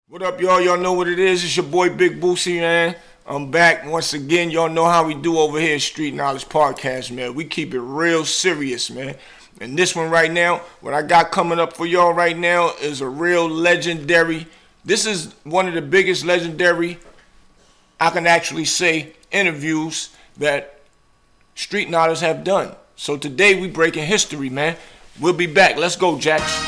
What up, y'all? Y'all know what it is. It's your boy Big Boosie, man. I'm back once again. Y'all know how we do over here at Street Knowledge Podcast, man. We keep it real serious, man. And this one right now, what I got coming up for y'all right now is a real legendary. This is one of the biggest legendary, I can actually say, interviews that Street Knowledge have done. So today we breaking history, man. We'll be back. Let's go, Jax.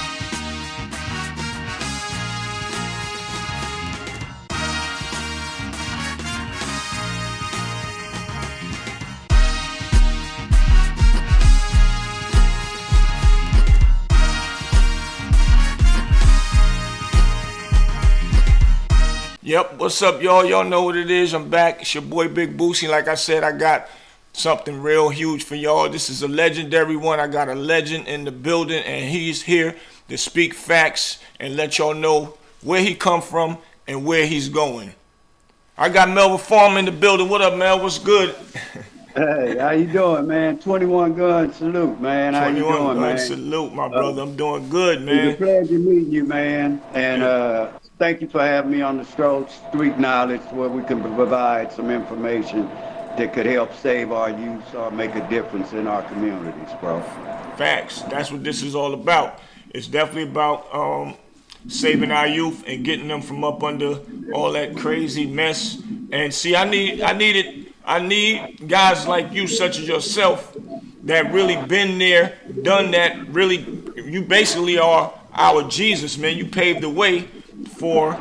Yep, what's up, y'all? Y'all know what it is. I'm back. It's your boy Big Boosie. Like I said, I got something real huge for y'all. This is a legendary one. I got a legend in the building, and he's here to speak facts and let y'all know where he come from and where he's going. I got Melvin Farm in the building. What up, Mel? What's good? Hey, how you doing, man? 21 gun salute, man. How you doing, 21 gun man? salute, my brother. I'm doing good, man. It's a pleasure meeting you, man. And thank you for having me on the Street Knowledge, where we can provide some information that could help save our youth or make a difference in our communities, bro. Facts. That's what this is all about. It's definitely about saving our youth and getting them from up under all that crazy mess. And see, I need guys like you, such as yourself, that really been there, done that. Really, you basically are our Jesus, man. You paved the way for,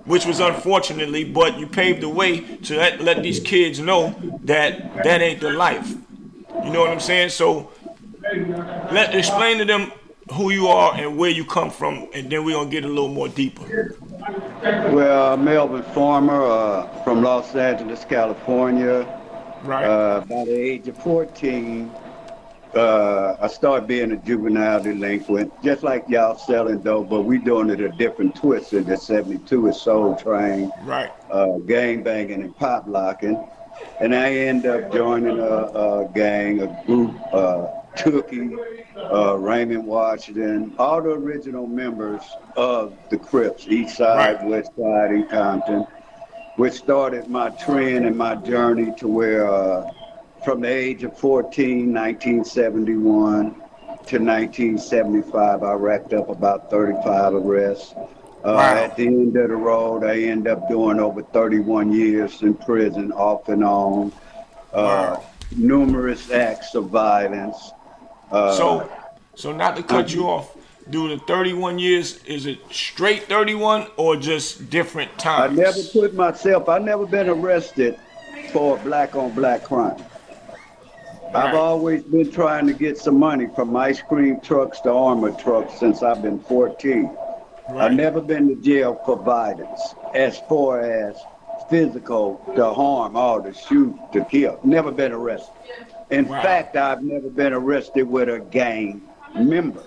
which was unfortunately, but you paved the way to let these kids know that that ain't the life. You know what I'm saying? So explain to them who you are and where you come from, and then we're gonna get a little more deeper. Well, Melvin Farmer, from Los Angeles, California. Right. By the age of 14, I started being a juvenile delinquent, just like y'all selling dope, but we doing it a different twist. In the 72 is Soul Train, Right. gang banging and pop locking. And I end up joining a gang, a group, Tookie, Raymond Washington, all the original members of the Crips, East Side, Right. West Side, and Compton, which started my trend and my journey to where from the age of 14, 1971 to 1975, I racked up about 35 arrests. Wow. At the end of the road, I ended up doing over 31 years in prison, off and on. Wow. Numerous acts of violence. So not to cut you off, do the 31 years, is it straight 31 or just different times? I never been arrested for a black on black crime. Right. I've always been trying to get some money from ice cream trucks to armored trucks since I've been 14. Right. I've never been to jail for violence, as far as physical, to harm, or to shoot, to kill. Never been arrested. In fact, I've never been arrested with a gang member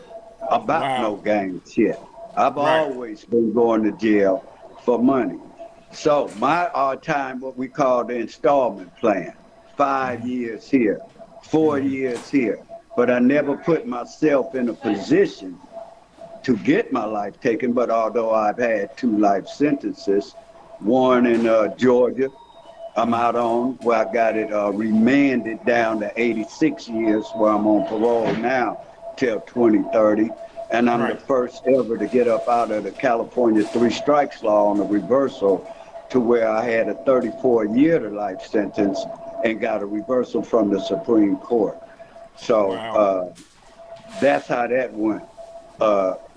about no gang shit. I've always been going to jail for money. So my time, what we call the installment plan, 5 years here, 4 years here. But I never put myself in a position to get my life taken. But although I've had 2 life sentences, one in Georgia, I'm out on, where I got it remanded down to 86 years, where I'm on parole now till 2030. And I'm the first ever to get up out of the California 3 strikes law on a reversal, to where I had a 34-year to life sentence and got a reversal from the Supreme Court. So that's how that went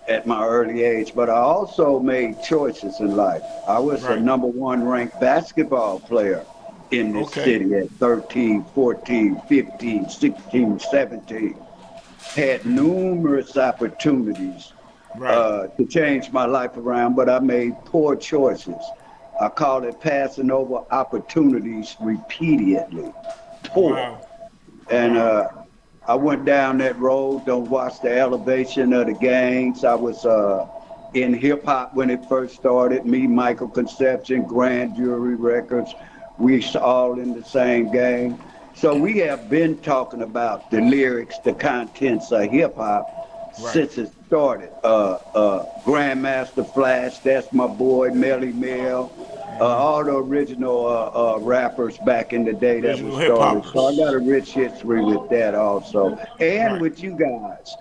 at my early age. But I also made choices in life. I was a #1 ranked basketball player in this city at 13, 14, 15, 16, 17. Had numerous opportunities to change my life around, but I made poor choices. I call it passing over opportunities repeatedly. Poor. Wow. And I went down that road, don't watch the elevation of the gangs. I was in hip hop when it first started. Me, Michael Conception, Grand Jury Records. We all in the same gang. So we have been talking about the lyrics, the contents of hip hop since its started. Grandmaster Flash, that's my boy, Melly Mel. All the original rappers back in the day that Original was hip started. So I got a hoppers. rich history with that also. And Right. with you guys.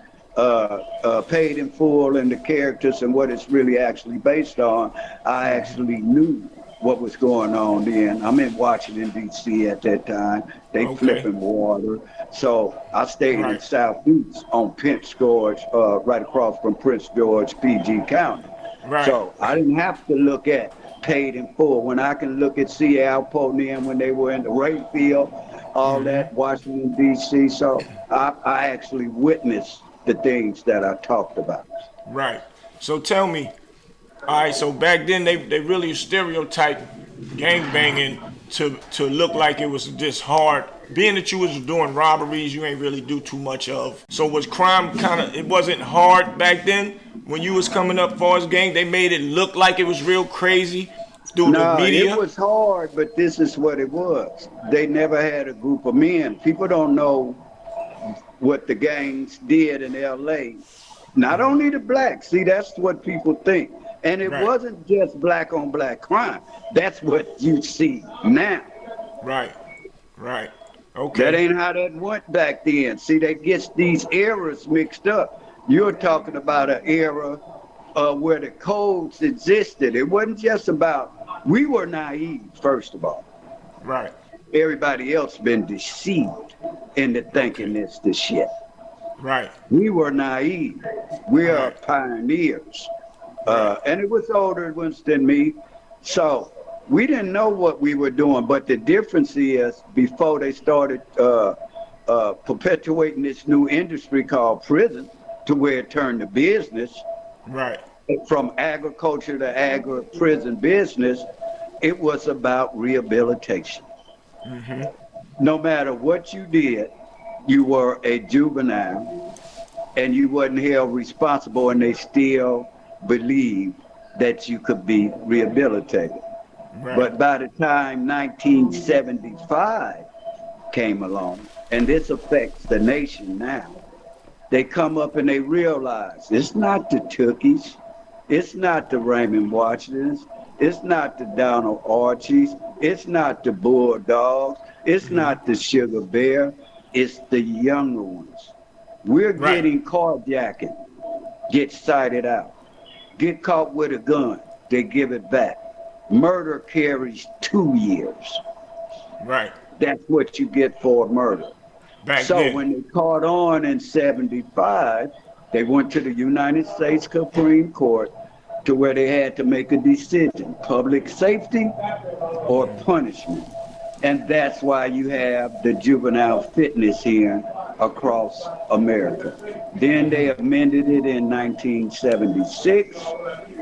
Paid in full and the characters and what it's really actually based on, I actually knew what was going on then. I'm in Washington, D.C. at that time. They Okay. flipping water. So I stayed in Right. Southeast on Prince George, right across from Prince George, PG County. Right. So I didn't have to look at paid in full when I can look at C. Alpo when they were in the Rayfield, all that, Washington, D.C. So I actually witnessed the things that I talked about. Right. So tell me, all right, so back then they really stereotyped gang banging to look like it was just hard. Being that you was doing robberies, you ain't really do too much of. So was crime it wasn't hard back then when you was coming up far as gang? They made it look like it was real crazy through the No, it media? was hard, but this is what it was. They never had a group of men. People don't know what the gangs did in L.A. Not only the blacks. See, that's what people think. And it Right. wasn't just black on black crime. That's what you see now. Right. Right. That Okay. ain't how that went back then. See, they get these eras mixed up. You're talking about an era where the codes existed. It wasn't just about, we were naive, first of all. Right. Everybody else been deceived into thinking it's the shit. Right. We were naive. We are Right. pioneers. And it was older ones than me. So we didn't know what we were doing. But the difference is before they started perpetuating this new industry called prison to where it turned to business, Right. from agriculture to agri-prison business, it was about rehabilitation. No matter what you did, you were a juvenile and you wasn't held responsible, and they still believed that you could be rehabilitated. Right. But by the time 1975 came along, and this affects the nation now, they come up and they realize it's not the Tookies, it's not the Raymond Washingtons, it's not the Donald Archies, it's not the Bulldogs, it's not the Sugar Bear, it's the younger ones. We're Right. getting carjacking, get cited out, get caught with a gun, they give it back. Murder carries 2 years. Right. That's what you get for murder. Back So then. when they caught on in 75, they went to the United States Supreme Court to where they had to make a decision, public safety or punishment. And that's why you have the juvenile fitness hearing across America. Then they amended it in 1976,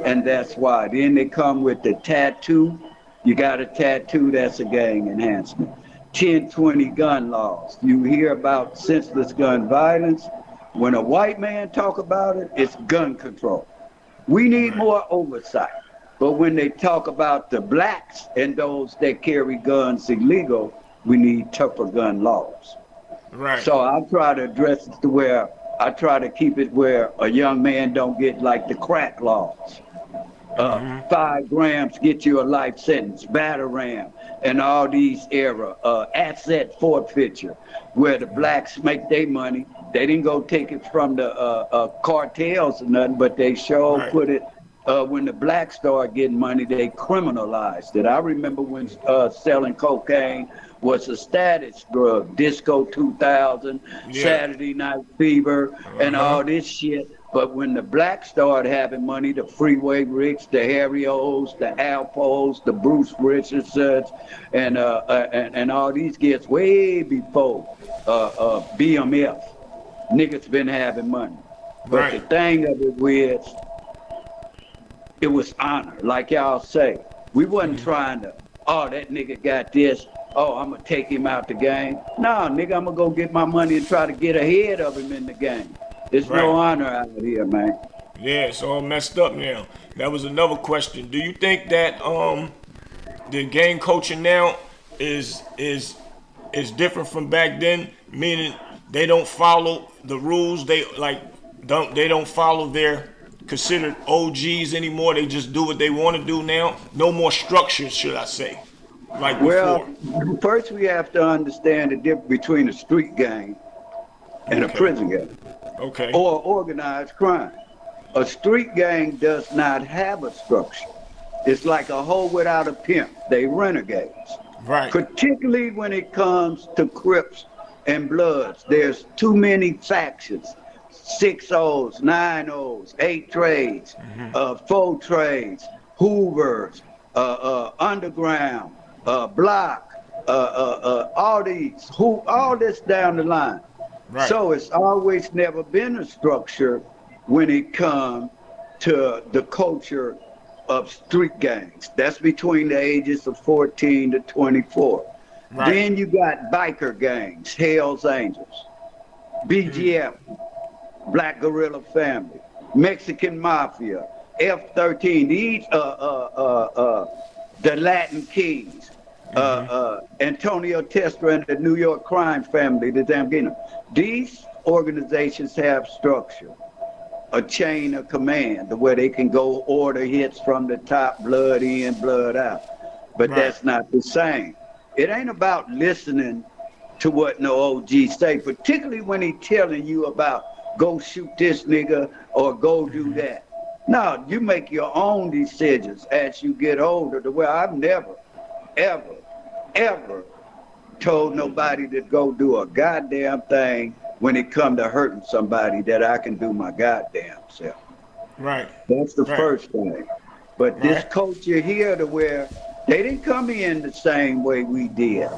and that's why. Then they come with the tattoo. You got a tattoo, that's a gang enhancement. 1020 gun laws. You hear about senseless gun violence. When a white man talk about it, it's gun control. We need more oversight. But when they talk about the blacks and those that carry guns illegal, we need tougher gun laws. Right. So I try to address it to where I try to keep it where a young man don't get like the crack laws. 5 grams get you a life sentence, Batarang, and all these asset forfeiture, where the blacks make their money. They didn't go take it from the cartels or nothing, but they sure Right. put it, when the blacks started getting money, they criminalized it. I remember when selling cocaine was a status drug, Disco 2000, Yeah. Saturday Night Fever, and all this shit. But when the blacks started having money, the Freeway Ricks, the Harry O's, the Alpos, the Bruce Richardsons, and all these kids way before BMF, niggas been having money. But Right. the thing of it was, it was honor, like y'all say. We wasn't trying to, oh, that nigga got this, oh, I'm gonna take him out the game. Nah, nigga, I'm gonna go get my money and try to get ahead of him in the game. There's no Right. honor out here, man. Yeah, it's all messed up now. That was another question. Do you think that the gang culture now is different from back then? Meaning they don't follow the rules. They like They don't follow their considered OGs anymore. They just do what they want to do now. No more structures, should I say, like Well, before. first we have to understand the difference between a street gang and a prison gang, Okay. or organized crime. A street gang does not have a structure. It's like a hoe without a pimp. They renegades. Right. Particularly when it comes to Crips and Bloods. There's too many factions. 6 O's, 9 O's, 8 trades, 4 trades, Hoovers, Underground, Block, all this down the line. Right. So it's always never been a structure when it comes to the culture of street gangs. That's between the ages of 14 to 24. Right. Then you got biker gangs, Hell's Angels, BGF, Black Guerrilla Family, Mexican Mafia, F-13, these the Latin Keys, Antonio Testra and the New York crime family, the Zambino. These organizations have structure, a chain of command where they can go order hits from the top, blood in, blood out. But that's not the same. It ain't about listening to what no OG say, particularly when he telling you about go shoot this nigga or go do that. No, you make your own decisions as you get older. The way I've never, ever told nobody to go do a goddamn thing when it come to hurting somebody that I can do my goddamn self. Right. That's the first thing. But this culture here to where they didn't come in the same way we did.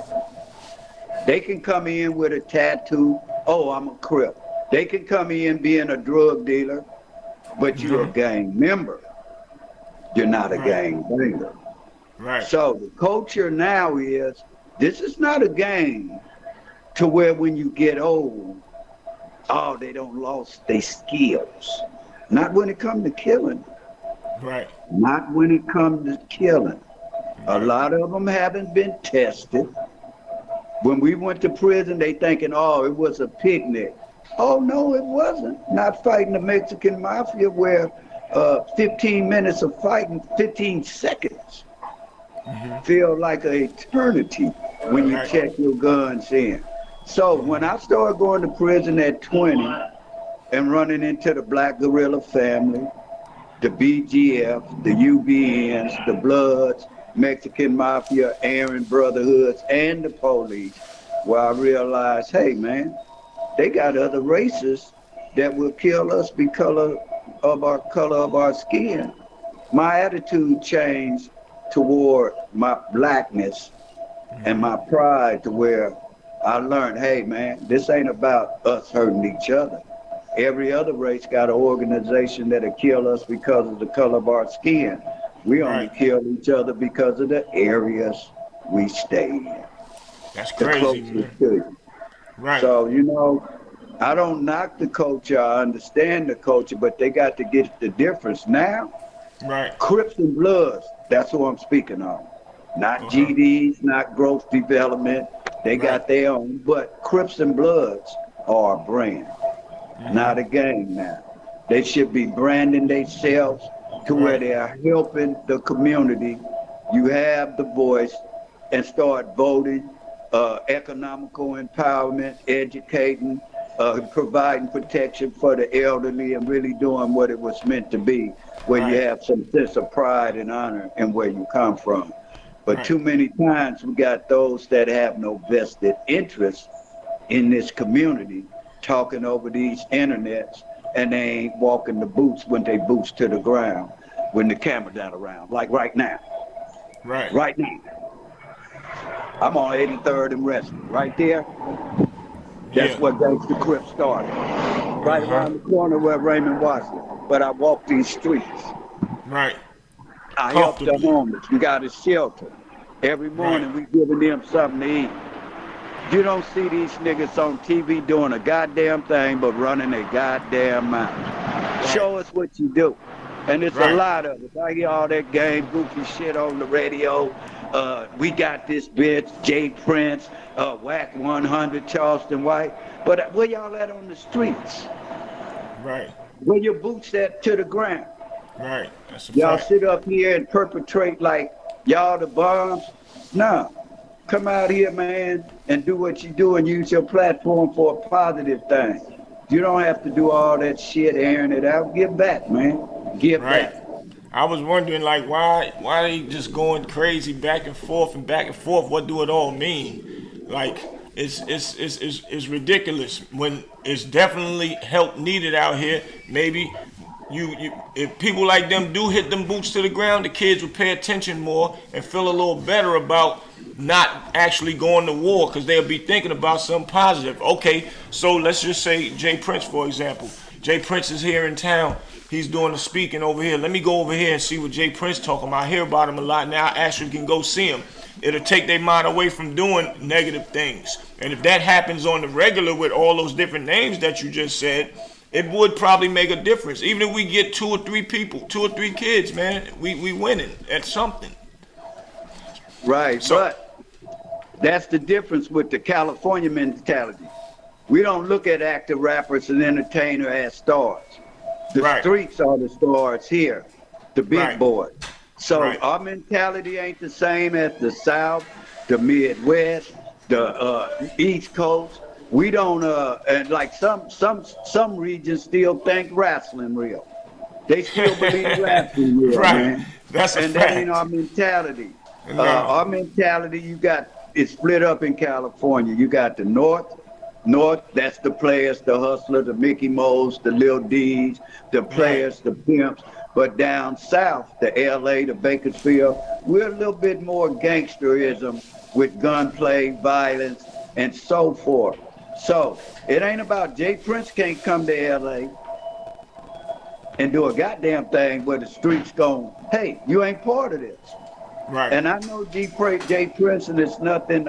They can come in with a tattoo. Oh, I'm a Crip. They can come in being a drug dealer, but you're a gang member. You're not a gang banger. Right. So the culture now is, this is not a gang to where when you get old, oh, they don't lost their skills. Not when it comes to killing. Right. Not when it comes to killing. A lot of them haven't been tested. When we went to prison, they thinking, oh, it was a picnic. Oh, no, it wasn't. Not fighting the Mexican Mafia where 15 minutes of fighting, 15 seconds feel like an eternity when you check your guns in. So when I started going to prison at 20 and running into the Black Guerrilla Family, the BGF, the UBNs, the Bloods, Mexican Mafia, Aryan Brotherhoods, and the police, where I realized, hey, man, they got other races that will kill us because of our color of our skin. My attitude changed toward my blackness and my pride to where I learned, hey, man, this ain't about us hurting each other. Every other race got an organization that'll kill us because of the color of our skin. We only kill each other because of the areas we stay in. That's crazy, man. Right. So, you know, I don't knock the culture. I understand the culture, but they got to get the difference now. Right. Crips and Bloods, that's what I'm speaking on. Not GDs, not growth development. They got their own, but Crips and Bloods are a brand, not a gang now. They should be branding themselves to where they are helping the community. You have the voice and start voting, economical empowerment, educating, providing protection for the elderly, and really doing what it was meant to be, where you have some sense of pride and honor in where you come from. But too many times we got those that have no vested interest in this community talking over these internets, and they ain't walking the boots when they boots to the ground when the camera not around, like right now. Right now. I'm on 83rd and Wrestling. Right there, that's what Gangsta Crip started. Right around the corner where Raymond Watson. But I walk these streets. I help the homeless. We got a shelter. Every morning we giving them something to eat. You don't see these niggas on TV doing a goddamn thing but running a goddamn mouth. Show us what you do. And it's a lot of it. I hear all that game goofy shit on the radio. We got this bitch, Jay Prince, Whack 100, Charleston White. But where y'all at on the streets? Right. Where your boots at to the ground? Right. That's a Y'all fact. sit up here and perpetrate like y'all the bombs. No. Come out here, man, and do what you do and use your platform for a positive thing. You don't have to do all that shit airing it out. Give back, man. Give Right. back. I was wondering, like, why they just going crazy back and forth and back and forth? What do it all mean? Like, it's ridiculous when it's definitely help needed out here. Maybe you if people like them do hit them boots to the ground, the kids would pay attention more and feel a little better about not actually going to war because they'll be thinking about something positive. Okay, so let's just say Jay Prince, for example. Jay Prince is here in town. He's doing the speaking over here. Let me go over here and see what Jay Prince talking about. I hear about him a lot now. I actually can go see him. It'll take their mind away from doing negative things. And if that happens on the regular with all those different names that you just said, it would probably make a difference. Even if we get 2 or 3 people, 2 or 3 kids, man, we winning at something. Right, So, but that's the difference with the California mentality. We don't look at actor, rappers, and entertainers as stars. The Right. streets are the stars here, the big Right. boys. So Right. our mentality ain't the same as the South, the Midwest, the East Coast. We don't and like some regions still think wrestling real. They still believe wrestling real, right. man. That's a And fact. that ain't our mentality. No. Our mentality, it's split up in California. You got the North, that's the players, the hustler, the Mickey Mo's, the Lil D's, the players, the pimps. But down south, the LA, the Bakersfield, we're a little bit more gangsterism with gunplay, violence, and so forth. So it ain't about Jay Prince can't come to LA and do a goddamn thing where the streets go, hey, you ain't part of this. Right. And I know Jay Prince, and it's nothing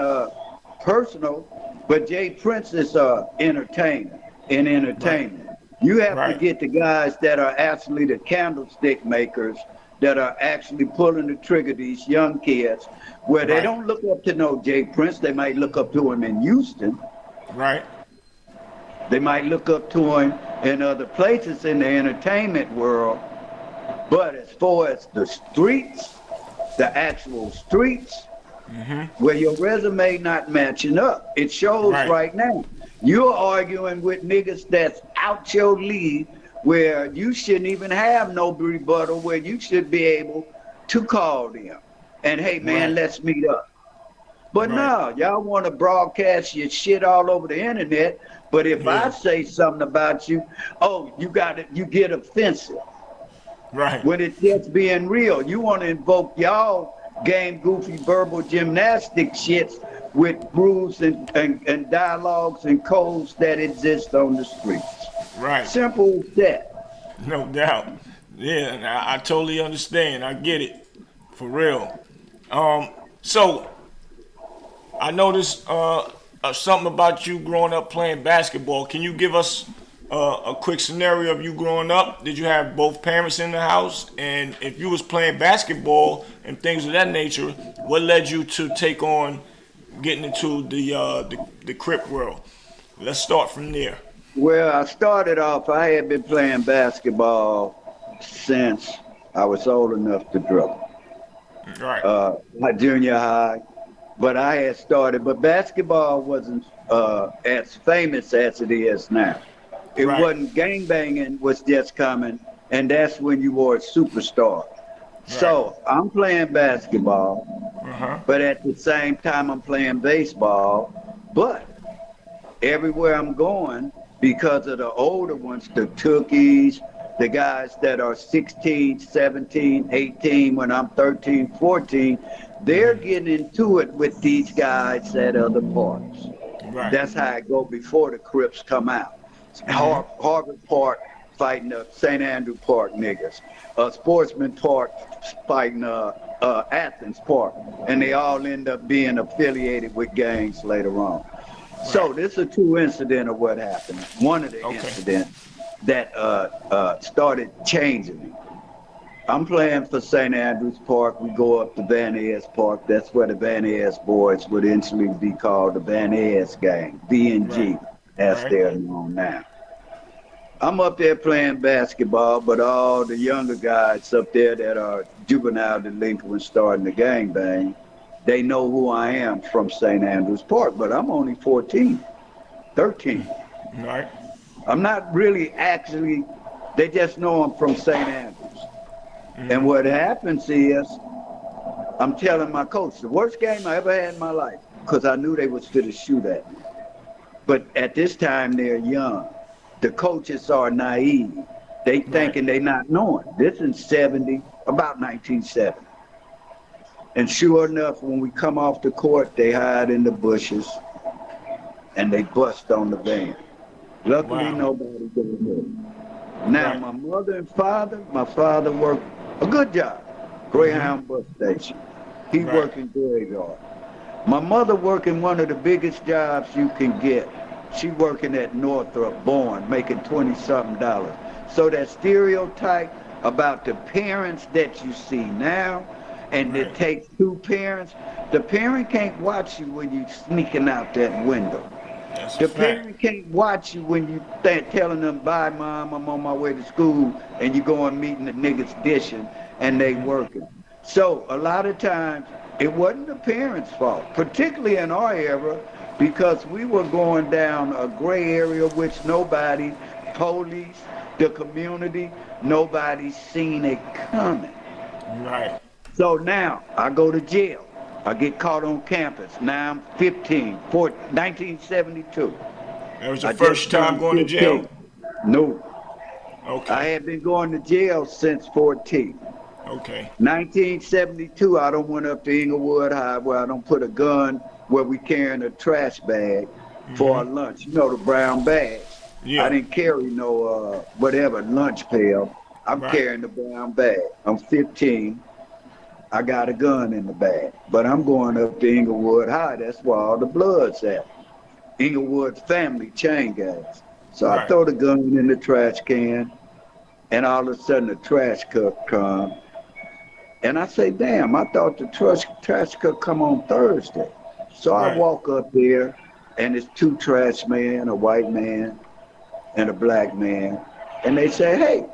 personal, but Jay Prince is entertainer in entertainment. You have to get the guys that are actually the candlestick makers, that are actually pulling the trigger, these young kids, where they don't look up to no Jay Prince. They might look up to him in Houston. Right. They might look up to him in other places in the entertainment world. But as far as the streets, the actual streets, where your resume not matching up, it shows right now. You're arguing with niggas that's out your league where you shouldn't even have no rebuttal, where you should be able to call them and, hey, man, let's meet up. But no, y'all want to broadcast your shit all over the internet. But if I say something about you, you get offensive. Right. When it's just being real, you want to invoke y'all game goofy verbal gymnastic shits with rules and dialogues and codes that exist on the streets. Right. Simple as that. No doubt. Yeah, I totally understand. I get it. For real. So I noticed something about you growing up playing basketball. Can you give us a quick scenario of you growing up? Did you have both parents in the house? And if you was playing basketball and things of that nature, what led you to take on getting into the Crip world? Let's start from there. Well, I started off, I had been playing basketball since I was old enough to dribble. Right. My junior high. But I had started, but basketball wasn't as famous as it is now. It wasn't, gangbanging was just coming, and that's when you were a superstar. So I'm playing basketball, but at the same time I'm playing baseball. But everywhere I'm going, because of the older ones, the Tookies, the guys that are 16, 17, 18, when I'm 13, 14, they're getting into it with these guys at other parks. Right. That's how it go before the Crips come out. Harvard Park fighting the St. Andrew Park niggas. Sportsman Park fighting Athens Park. And they all end up being affiliated with gangs later on. Right. So this is a true incident of what happened. One of the incidents that started changing me. I'm playing for St. Andrews Park. We go up to Van Ness Park. That's where the Van Ness boys would eventually be called the Van Ness gang, VNG, as they're known now. I'm up there playing basketball, but all the younger guys up there that are juvenile delinquents starting to gangbang, they know who I am from St. Andrews Park, but I'm only 14, 13. Right. I'm not really actually, they just know I'm from St. Andrews. And what happens is, I'm telling my coach, the worst game I ever had in my life, because I knew they was fit to shoot at me. But at this time, they're young. The coaches are naive. They thinking they not knowing. This is about 1970. And sure enough, when we come off the court, they hide in the bushes and they bust on the van. Luckily, nobody got hurt. Now, my mother and father, my father worked a good job, Greyhound bus station. He working graveyard. My mother working one of the biggest jobs you can get. She working at Northrop Bourne, making $20-something. So that stereotype about the parents that you see now, and it takes two parents, the parent can't watch you when you sneaking out that window. The parent can't watch you when you telling them, bye, Mom, I'm on my way to school, and you go and meeting the niggas dishing, and they working. So a lot of times, it wasn't the parents' fault, particularly in our era, because we were going down a gray area which nobody, police, the community, nobody seen it coming. Right. So now I go to jail. I get caught on campus. Now I'm 15, 1972. That was your first time going to jail? No. Okay. I had been going to jail since 14. Okay. 1972, I done went up to Inglewood High where I done put a gun where we carrying a trash bag for our lunch. You know, the brown bags. Yeah. I didn't carry no lunch pail. I'm carrying the brown bag. I'm 15. I got a gun in the bag. But I'm going up to Inglewood High. That's where all the blood's at. Inglewood's family chain gangs. So I throw the gun in the trash can, and all of a sudden the trash truck comes. And I say, damn, I thought the trash truck come on Thursday. So I walk up there, and it's two trash men, a white man and a black man. And they say, hey,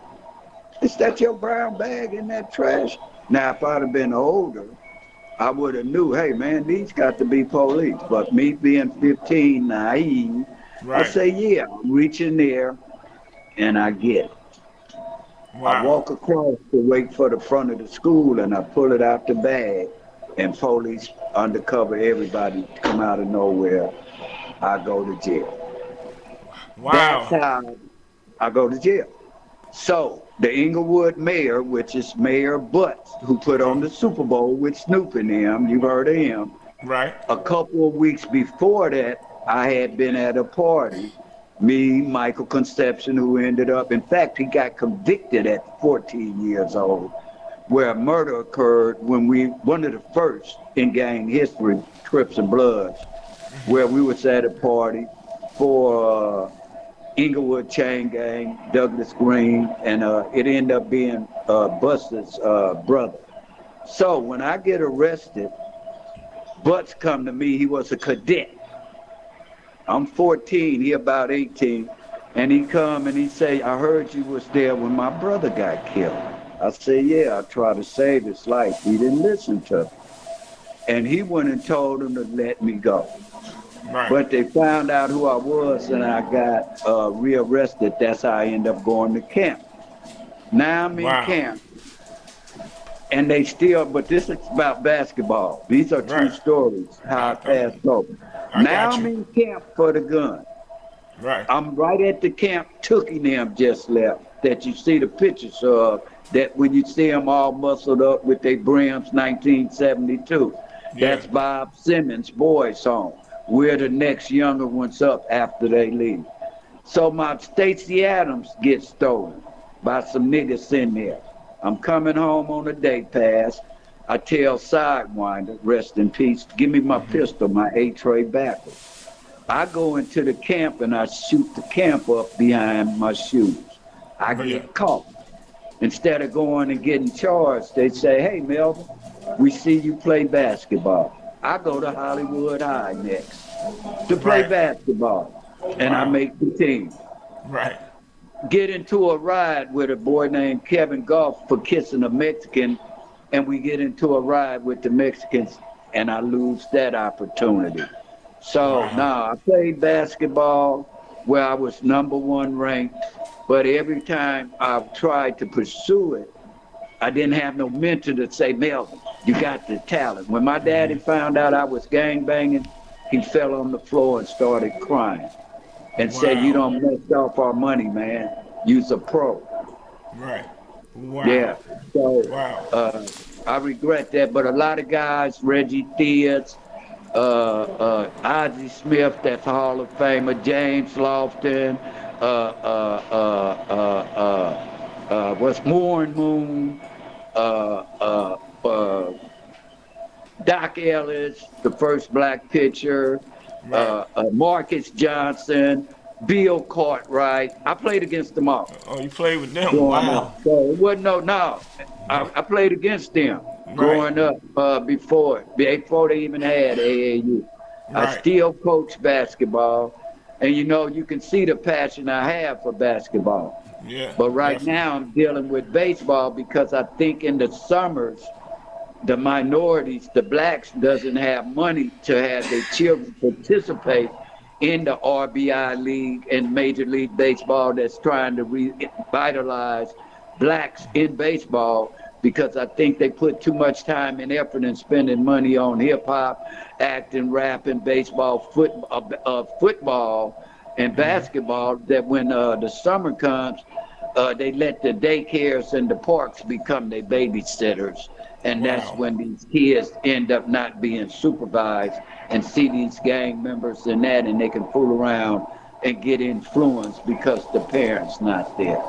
is that your brown bag in that trash? Now, if I'd have been older, I would have knew, hey, man, these got to be police. But me being 15, naive, I say, yeah, I'm reaching there, and I get it. I walk across to wait for the front of the school, and I pull it out the bag, and police undercover everybody come out of nowhere. I go to jail. That's how I go to jail. So the Inglewood mayor, which is Mayor Butts, who put on the Super Bowl with Snoop and him, you've heard of him. Right. A couple of weeks before that, I had been at a party. Me, Michael Conception, who ended up, in fact, he got convicted at 14 years old, where a murder occurred when one of the first in gang history, Crips and Bloods, where we was at a party for Inglewood Chain Gang, Douglas Green, and it ended up being Buster's brother. So when I get arrested, Butts come to me, he was a cadet. I'm 14, he about 18, and he come and he say, I heard you was there when my brother got killed. I say, yeah, I tried to save his life. He didn't listen to me. And he went and told him to let me go. Right. But they found out who I was, and I got rearrested. That's how I ended up going to camp. Now I'm in camp. And they still, but this is about basketball. These are true stories, how I passed over. Now I'm in camp for the gun. Right. I'm right at the camp Tookie them just left, that you see the pictures of, that when you see them all muscled up with their brims, 1972. Yeah. That's Bob Simmons' boys' home. We're the next younger ones up after they leave. So my Stacey Adams gets stolen by some niggas in there. I'm coming home on a day pass. I tell Sidewinder, rest in peace, give me my pistol, my 8-tray backwards. I go into the camp and I shoot the camp up behind my shoes. I get caught. Instead of going and getting charged, they say, hey, Melvin, we see you play basketball. I go to Hollywood High next to play basketball, and I make the team. Right. get into a ride with a boy named Kevin Goff for kissing a Mexican, and we get into a ride with the Mexicans, and I lose that opportunity. So Wow. now I played basketball where I was #1 ranked, but every time I tried to pursue it, I didn't have no mentor to say, Melvin, you got the talent. When my daddy found out I was gang banging, he fell on the floor and started crying and said, you Wow. don't mess off our money, man. You's a pro. Right. Wow. Yeah. So Wow. I regret that. But a lot of guys, Reggie Theus, Ozzie Smith, that's Hall of Famer, James Lofton, what's Warren Moon, Doc Ellis, the first black pitcher, Right. Marcus Johnson, Bill Cartwright. I played against them all Oh, you played with them. growing Wow. up. So it wasn't no. I played against them growing up before they even had AAU. I Right. still coach basketball, and you can see the passion I have for basketball. Yeah. But right definitely. now I'm dealing with baseball because I think in the summers, the minorities, the blacks, doesn't have money to have their children participate in the RBI League and Major League Baseball that's trying to revitalize blacks in baseball, because I think they put too much time and effort in spending money on hip hop, acting, rapping, baseball, football, and basketball, that when the summer comes, they let the daycares and the parks become their babysitters. And that's Wow. when these kids end up not being supervised and see these gang members and that, and they can fool around and get influenced because the parents not there.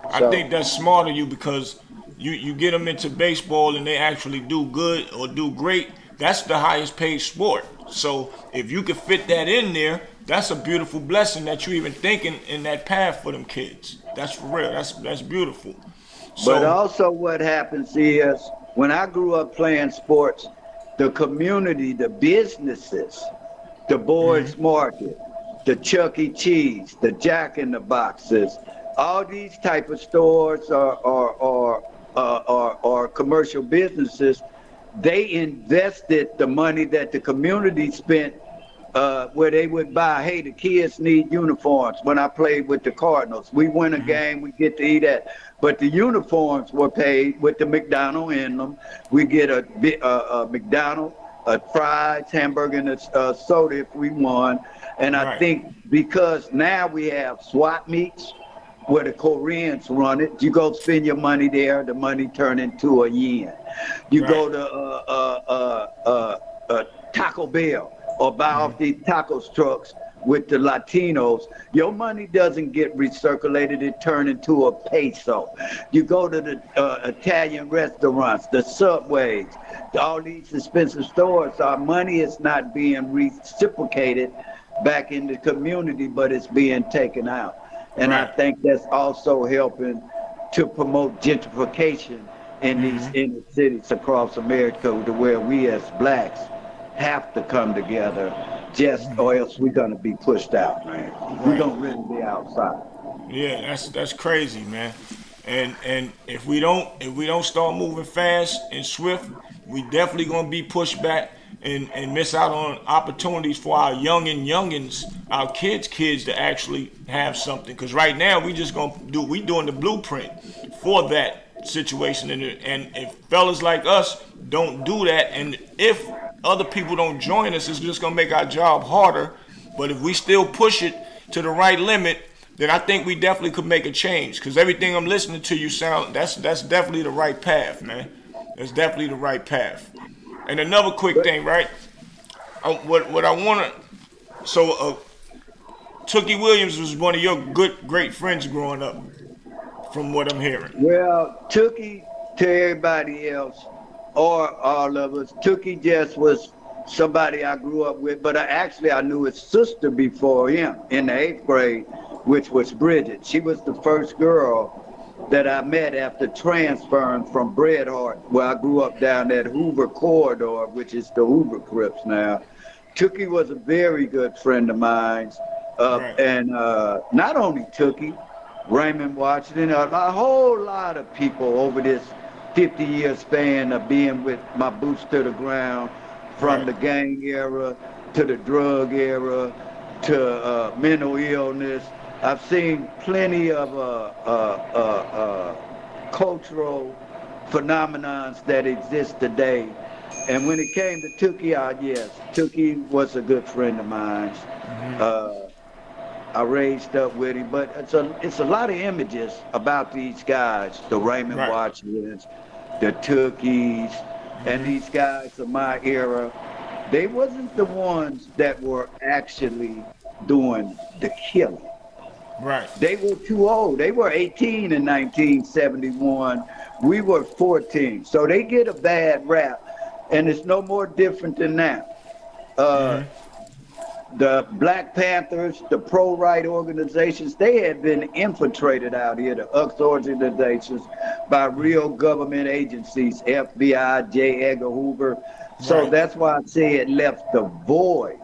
I think that's smart of you, because you get them into baseball and they actually do good or do great. That's the highest paid sport. So if you could fit that in there, that's a beautiful blessing that you even thinking in that path for them kids. That's for real. That's beautiful. So, But also what happens is, when I grew up playing sports, the community, the businesses, the Boys Market, the Chuck E. Cheese, the Jack in the Boxes, all these type of stores or commercial businesses, they invested the money that the community spent, where they would buy, hey, the kids need uniforms. When I played with the Cardinals, we win a game, we get to eat that. But the uniforms were paid with the McDonald's in them. We get a McDonald's, a fries, hamburger, and a soda if we won. And I think because now we have swap meets where the Koreans run it, you go spend your money there, the money turn into a yen. You go to Taco Bell or buy off these tacos trucks with the Latinos, your money doesn't get recirculated, it turns into a peso. You go to the Italian restaurants, the Subways, all these expensive stores, our money is not being reciprocated back in the community, but it's being taken out. And I think that's also helping to promote gentrification in these inner cities across America, to where we as blacks have to come together, or else we're gonna be pushed out, man. We're gonna really be outside. yeah, that's crazy, man. And if we don't start moving fast and swift, we definitely gonna be pushed back and miss out on opportunities for our youngins, our kids to actually have something. Because right now we doing the blueprint for that situation, and if fellas like us don't do that, and if other people don't join us, it's just gonna make our job harder. But if we still push it to the right limit, then I think we definitely could make a change. Because everything I'm listening to you sound, that's definitely the right path, man. That's definitely the right path. And another quick thing, right? What I wanna, Tookie Williams was one of your great friends growing up, from what I'm hearing. Well, Tookie, to everybody else, or all of us, Tookie just was somebody I grew up with, but I knew his sister before him in the 8th grade, which was Bridget. She was the first girl that I met after transferring from Bret Harte, where I grew up down that Hoover corridor, which is the Hoover Crips now. Tookie was a very good friend of mine. And not only Tookie, Raymond Washington, a whole lot of people over this 50-year span of being with my boots to the ground, from the gang era to the drug era to mental illness. I've seen plenty of cultural phenomenons that exist today. And when it came to Tookie, yes, Tookie was a good friend of mine. I raised up with him, but it's a lot of images about these guys, the Raymond Washingtons, the Tookies, and these guys of my era. They wasn't the ones that were actually doing the killing. Right. They were too old. They were 18 in 1971. We were 14. So they get a bad rap, and it's no more different than that. The Black Panthers, the pro-right organizations, they had been infiltrated out here, the UX organizations, by real government agencies, FBI, J. Edgar Hoover. So that's why I say it left the void.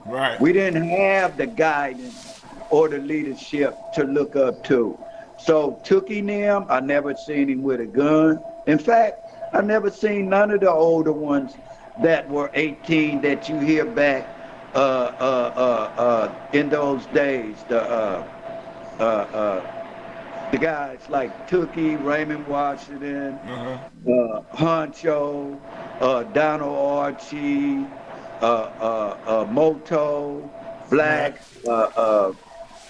Right. We didn't have the guidance or the leadership to look up to. So Tookie them, I never seen him with a gun. In fact, I never seen none of the older ones that were 18 that you hear back in those days. The guys like Tookie, Raymond Washington, Honcho, Donald Archie, Moto, Black,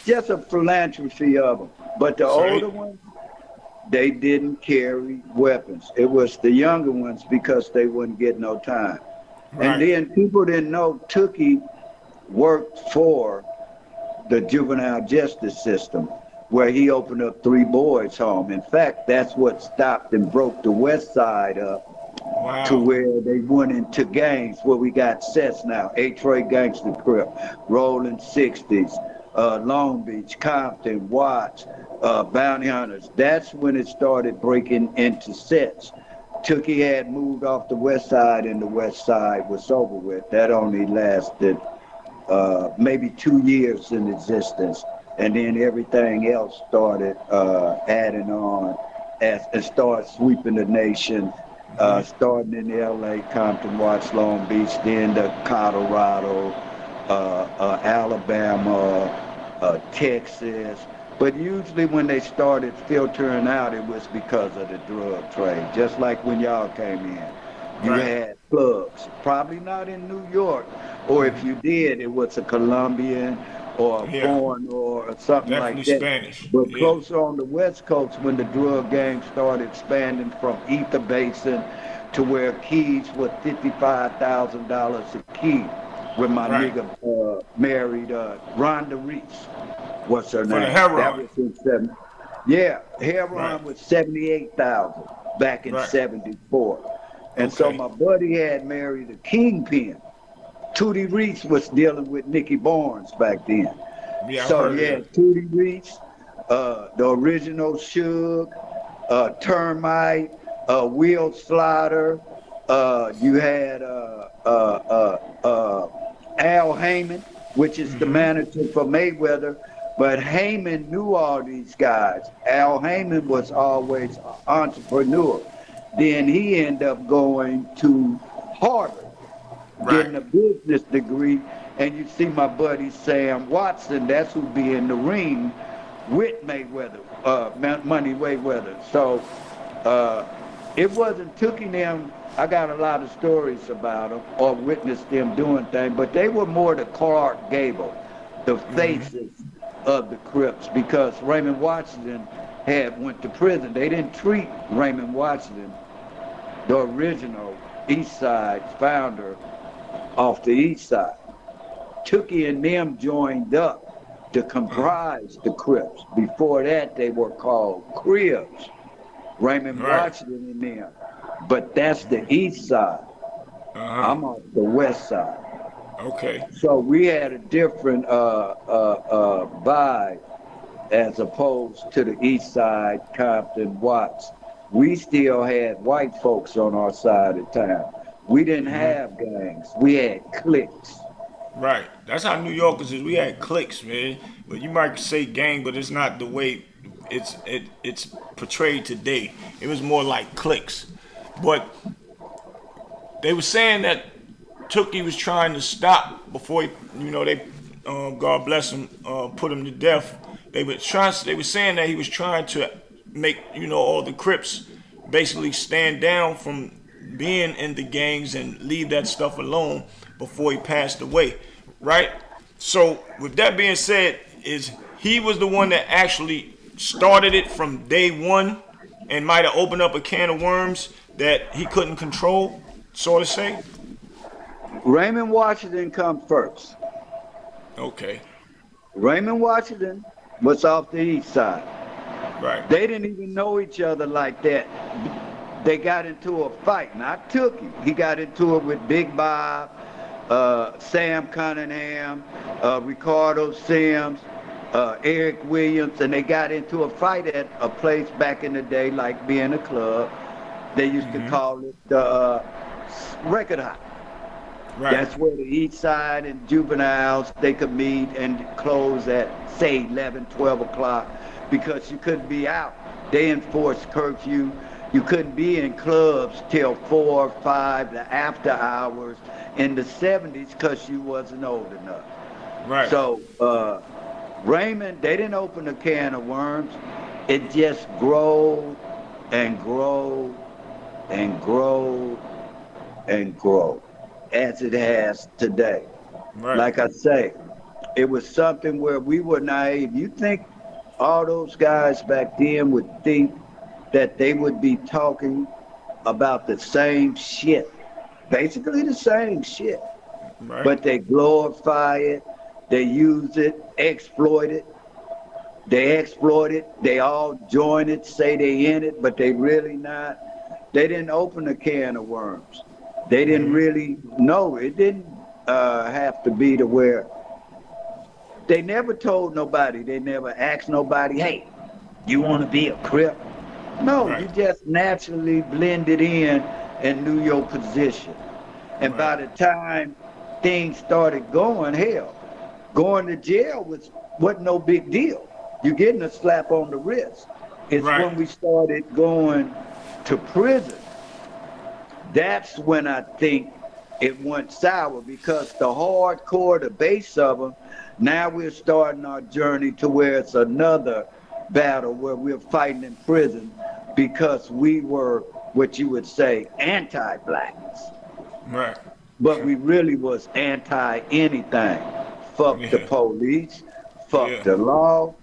just a philanthropy of them. But the older ones, they didn't carry weapons. It was the younger ones because they wouldn't get no time. And then people didn't know Tookie worked for the juvenile justice system, where he opened up 3 boys' home. In fact, that's what stopped and broke the West Side up to where they went into gangs, where we got sets now. Troy Gangster Crip, Rolling 60s, Long Beach, Compton, Watts, Bounty Hunters. That's when it started breaking into sets. Tookie had moved off the West Side, and the West Side was over with. That only lasted maybe 2 years in existence. And then everything else started adding on and started sweeping the nation, starting in LA, Compton, Watts, Long Beach, then to Colorado, Alabama, Texas. But usually when they started filtering out, it was because of the drug trade, just like when y'all came in. You had plugs, probably not in New York, or if you did, it was a Colombian or a foreign or something like that. Spanish. But closer on the West Coast, when the drug game started expanding from Ether Basin to where keys were $55,000 a key, when my nigga married Rhonda Reese. What's her name? For the heroin. That was in heroin was $78,000 back in '74. And so my buddy had married a kingpin. Tootie Reese was dealing with Nicky Barnes back then. Tootie Reese, the original Suge, Termite, Will Slaughter. You had Al Heyman, which is the manager for Mayweather. But Heyman knew all these guys. Al Heyman was always an entrepreneur. Then he ended up going to Harvard, getting a business degree. And you see my buddy Sam Watson, that's who be in the ring with Mayweather, Money Mayweather. So it wasn't Tookie them. I got a lot of stories about them or witnessed them doing things, but they were more the Clark Gable, the faces of the Crips, because Raymond Washington went to prison. They didn't treat Raymond Washington, the original East Side founder, off the East Side. Tookie and them joined up to comprise the Crips. Before that, they were called Cribs, Raymond Washington and them. But that's the East Side. I'm on the West Side. Okay. So we had a different vibe as opposed to the East Side, Compton, Watts. We still had white folks on our side of town. We didn't have gangs. We had cliques. Right. That's how New Yorkers is. We had cliques, man. But you might say gang, but it's not the way it's portrayed today. It was more like cliques. But they were saying that Tookie was trying to stop before he, they, God bless him, put him to death. They were saying that he was trying to make, all the Crips basically stand down from being in the gangs and leave that stuff alone before he passed away, right? So with that being said, is he was the one that actually started it from day one and might have opened up a can of worms that he couldn't control, so to say? Raymond Washington come first. Okay. Raymond Washington was off the east side. Right. They didn't even know each other like that. They got into a fight. Not Tookie. He got into it with Big Bob, Sam Cunningham, Ricardo Sims, Eric Williams, and they got into a fight at a place back in the day, like being a club. They used to call it the Record House. Right. That's where the east side and juveniles, they could meet and close at, say, 11, 12 o'clock because you couldn't be out. They enforced curfew. You couldn't be in clubs till 4 or 5, the after hours in the 70s because you wasn't old enough. Right. So Raymond, they didn't open a can of worms. It just growed and growed and growed and growed as it has today. Right. Like I say, it was something where we were naive. You think all those guys back then would think that they would be talking about the same shit, basically the same shit, Right. but they glorify it, they use it, exploit it, they all join it, say they in it, but they really not. They didn't open a can of worms. They didn't really know. It didn't have to be to where they never told nobody, they never asked nobody, hey, you want to be a Crip? No, Right. you just naturally blended in and knew your position. And by the time things started going, hell, going to jail wasn't no big deal. You're getting a slap on the wrist. It's when we started going to prison. That's when I think it went sour because the hardcore, the base of them, now we're starting our journey to where it's another battle where we're fighting in prison because we were what you would say anti-blacks. Right. But we really was anti-anything. Fuck the police, fuck the law,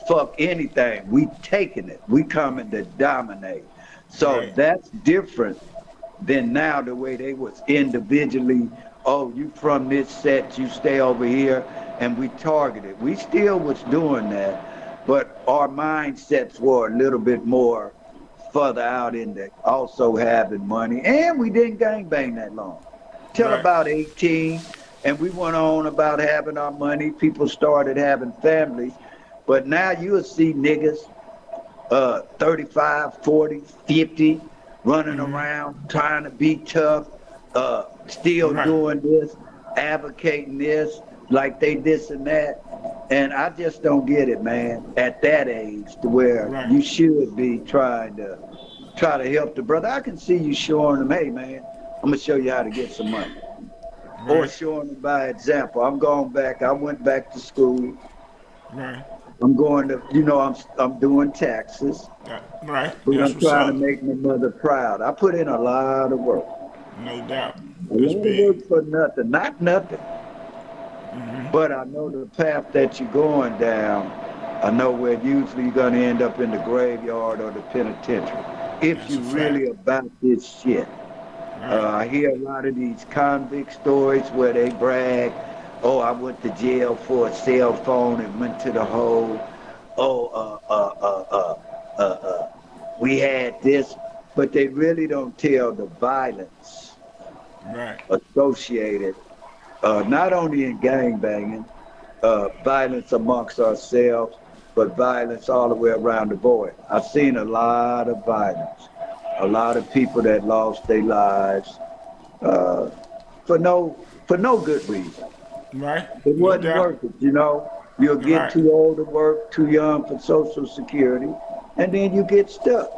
fuck anything. We taking it. We coming to dominate. So that's different than now the way they was individually, oh, you from this set, you stay over here, and we targeted. We still was doing that, but our mindsets were a little bit more further out into also having money, and we didn't gangbang that long. Till about 18, and we went on about having our money. People started having families, but now you'll see niggas 35, 40, 50 running around trying to be tough, still doing this, advocating this, like they this and that. And I just don't get it, man, at that age to where you should be trying to help the brother. I can see you showing them, hey, man, I'm going to show you how to get some money. Or showing them by example. I'm going back. I went back to school. I'm going to, I'm doing taxes. Right. But I'm trying to make my mother proud. I put in a lot of work. No doubt. A lot of work for nothing. Not nothing. But I know the path that you're going down. I know where usually you're going to end up in the graveyard or the penitentiary. If you really about this shit. I hear a lot of these convict stories where they brag, oh, I went to jail for a cell phone and went to the hole. We had this, but they really don't tell the violence associated, not only in gangbanging, violence amongst ourselves, but violence all the way around the board. I've seen a lot of violence, a lot of people that lost their lives for no good reason. Right. It No wasn't doubt. worth it, you know. You'll get Right. too old to work, too young for Social Security, and then you get stuck.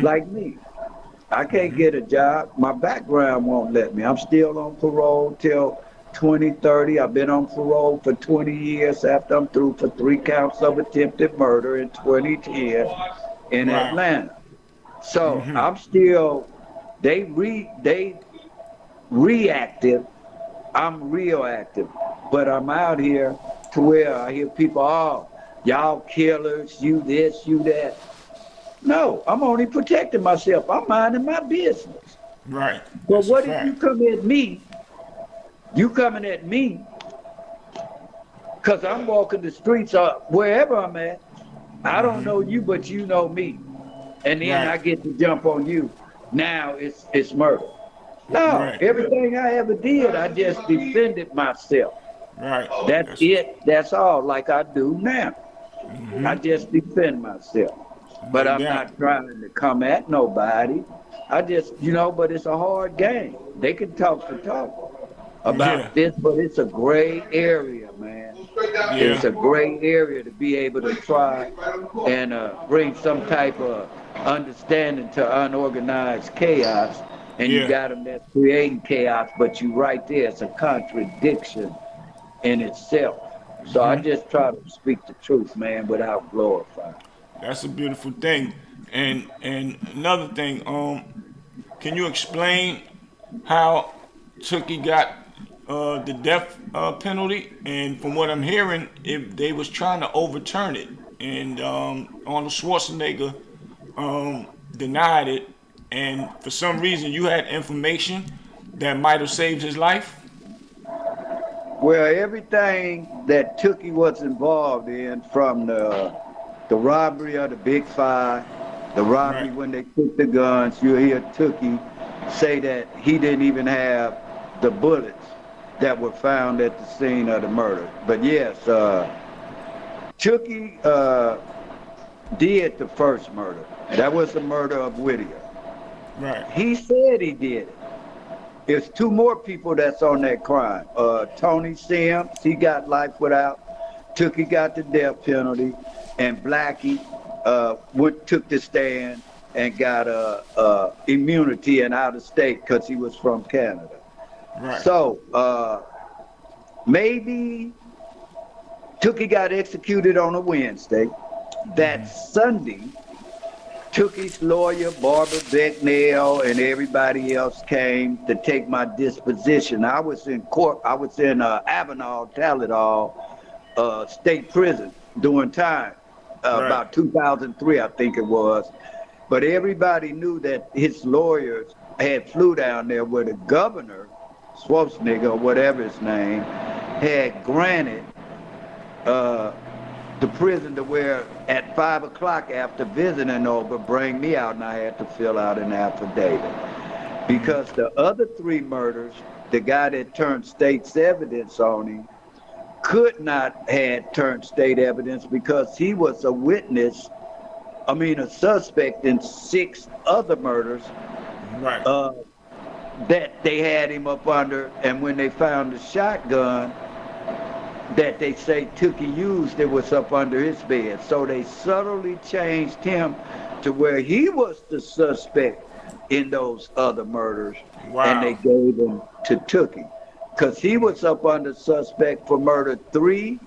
Like me. I can't get a job. My background won't let me. I'm still on parole till 2030. I've been on parole for 20 years after I'm through for 3 counts of attempted murder in 2010 in Wow. Atlanta. So I'm still, they reactive. I'm real active, but I'm out here to where I hear people, oh, y'all killers, you this, you that. No, I'm only protecting myself. I'm minding my business. Right. But That's a what if you fact. come at me? You coming at me because I'm walking the streets wherever I'm at. I don't know you, but you know me. And then Right. I get to jump on you. Now it's murder. No, Right. everything I ever did, I just defended myself. Right. That's That's it. That's all, like I do now. I just defend myself. But no I'm doubt. not trying to come at nobody. I just, but it's a hard game. They can talk the talk Yeah. about this, but it's a gray area, man. It's Yeah. a gray area to be able to try and bring some type of understanding to unorganized chaos. And you Yeah. got them that's creating chaos, but you right there, it's a contradiction in itself. So I just try to speak the truth, man, without glorifying. That's a beautiful thing. And another thing, can you explain how Tookie got the death penalty? And from what I'm hearing, if they was trying to overturn it, and Arnold Schwarzenegger denied it, and for some reason you had information that might have saved his life. Well, everything that Tookie was involved in, from the robbery of the Big Five, the robbery Right. when they took the guns, you hear Tookie say that he didn't even have the bullets that were found at the scene of the murder. But yes, Tookie did the first murder. That was the murder of Whittier. Right. He said he did it. There's 2 more people that's on that crime. Tony Sims, he got life without. Tookie got the death penalty. And Blackie took the stand and got immunity and out of state because he was from Canada. Right. So maybe Tookie got executed on a Wednesday. That Sunday, Tookie's lawyer, Barbara Becknell, and everybody else came to take my disposition. I was in court. I was in Avenal, Taladol State Prison doing time. Right. About 2003, I think it was. But everybody knew that his lawyers had flew down there where the governor, Schwarzenegger, or whatever his name, had granted the prison to where at 5 o'clock after visiting over, bring me out, and I had to fill out an affidavit. Because the other 3 murders, the guy that turned state's evidence on him, could not have turned state evidence because he was a suspect in 6 other murders Right. that they had him up under. And when they found the shotgun that they say Tookie used, it was up under his bed. So they subtly changed him to where he was the suspect in those other murders. Wow. And they gave him to Tookie. Because he was up under suspect for murder 3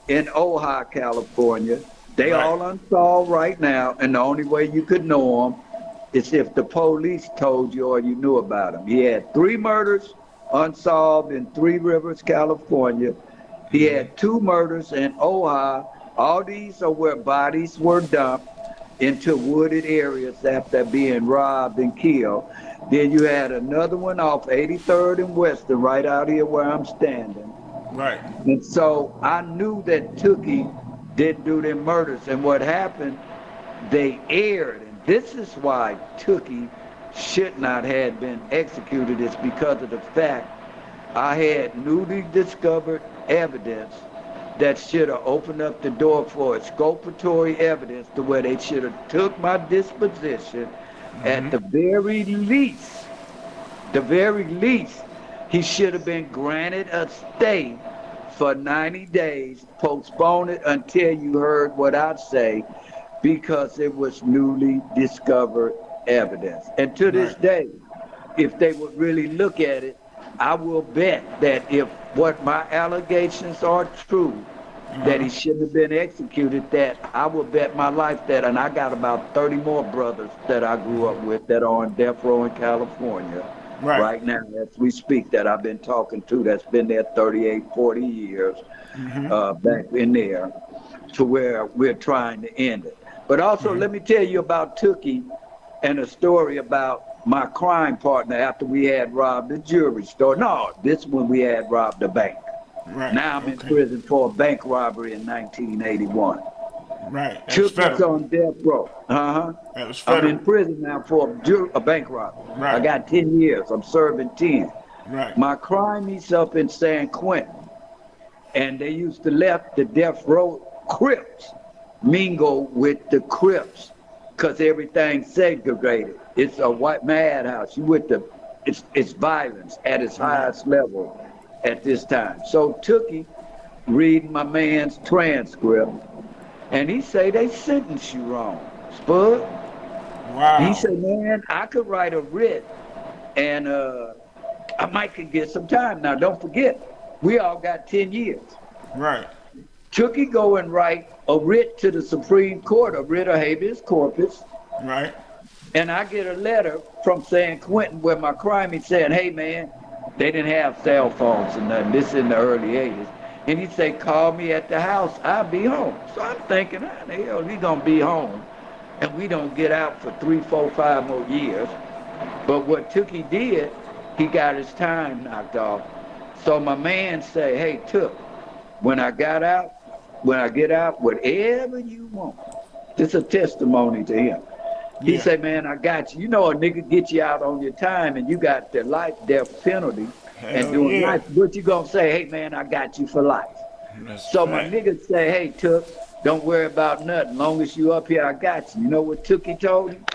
in Ojai, California. They Right. all unsolved right now, and the only way you could know them is if the police told you or you knew about them. He had 3 murders unsolved in 3 Rivers, California. He had 2 murders in Ojai. All these are where bodies were dumped into wooded areas after being robbed and killed. Then you had another one off 83rd and Western, right out here where I'm standing. Right. And so I knew that Tookie didn't do them murders. And what happened, they erred. And this is why Tookie should not have been executed, is because of the fact I had newly discovered evidence that should have opened up the door for exculpatory evidence to where they should have took my disposition. At the very least, He should have been granted a stay for 90 days, postpone it until you heard what I'd say, because it was newly discovered evidence. And to this day, if they would really look at it, I will bet that if what my allegations are true, that he shouldn't have been executed, that I will bet my life that, and I got about 30 more brothers that I grew up with that are on death row in California right now as we speak, that I've been talking to, that's been there 38, 40 years back in there, to where we're trying to end it. But also, let me tell you about Tookie and a story about my crime partner after we had robbed the jewelry store. No, this when we had robbed the bank. Now I'm in prison for a bank robbery in 1981. Tookie's on death row. I'm in prison now for a bank robbery. I got 10 years. I'm serving 10. My crime is up in San Quentin. And they used to let the death row Crips mingle with the Crips, because everything's segregated. It's a white madhouse. It's violence at its highest level at this time. So Tookie reading my man's transcript, and he say they sentenced you wrong, Spud. He said, man, I could write a writ, and I might could get some time. Now, don't forget, we all got 10 years. Tookie go and write a writ to the Supreme Court, a writ of habeas corpus. And I get a letter from San Quentin where my crime is saying, hey, man, they didn't have cell phones and nothing. This in the early 80s. And he say, call me at the house. I'll be home. So I'm thinking, how the hell he going to be home? And we don't get out for 3, 4, 5 more years. But what Tookie did, he got his time knocked off. So my man say, hey, Took, when I get out, whatever you want. It's a testimony to him. He said, man, I got you. You know, a nigga get you out on your time and you got the life death penalty and doing life. What you gonna say? Hey, man, I got you for life. So my nigga say, hey, Took, don't worry about nothing. Long as you up here, I got you. You know what Tookie told him?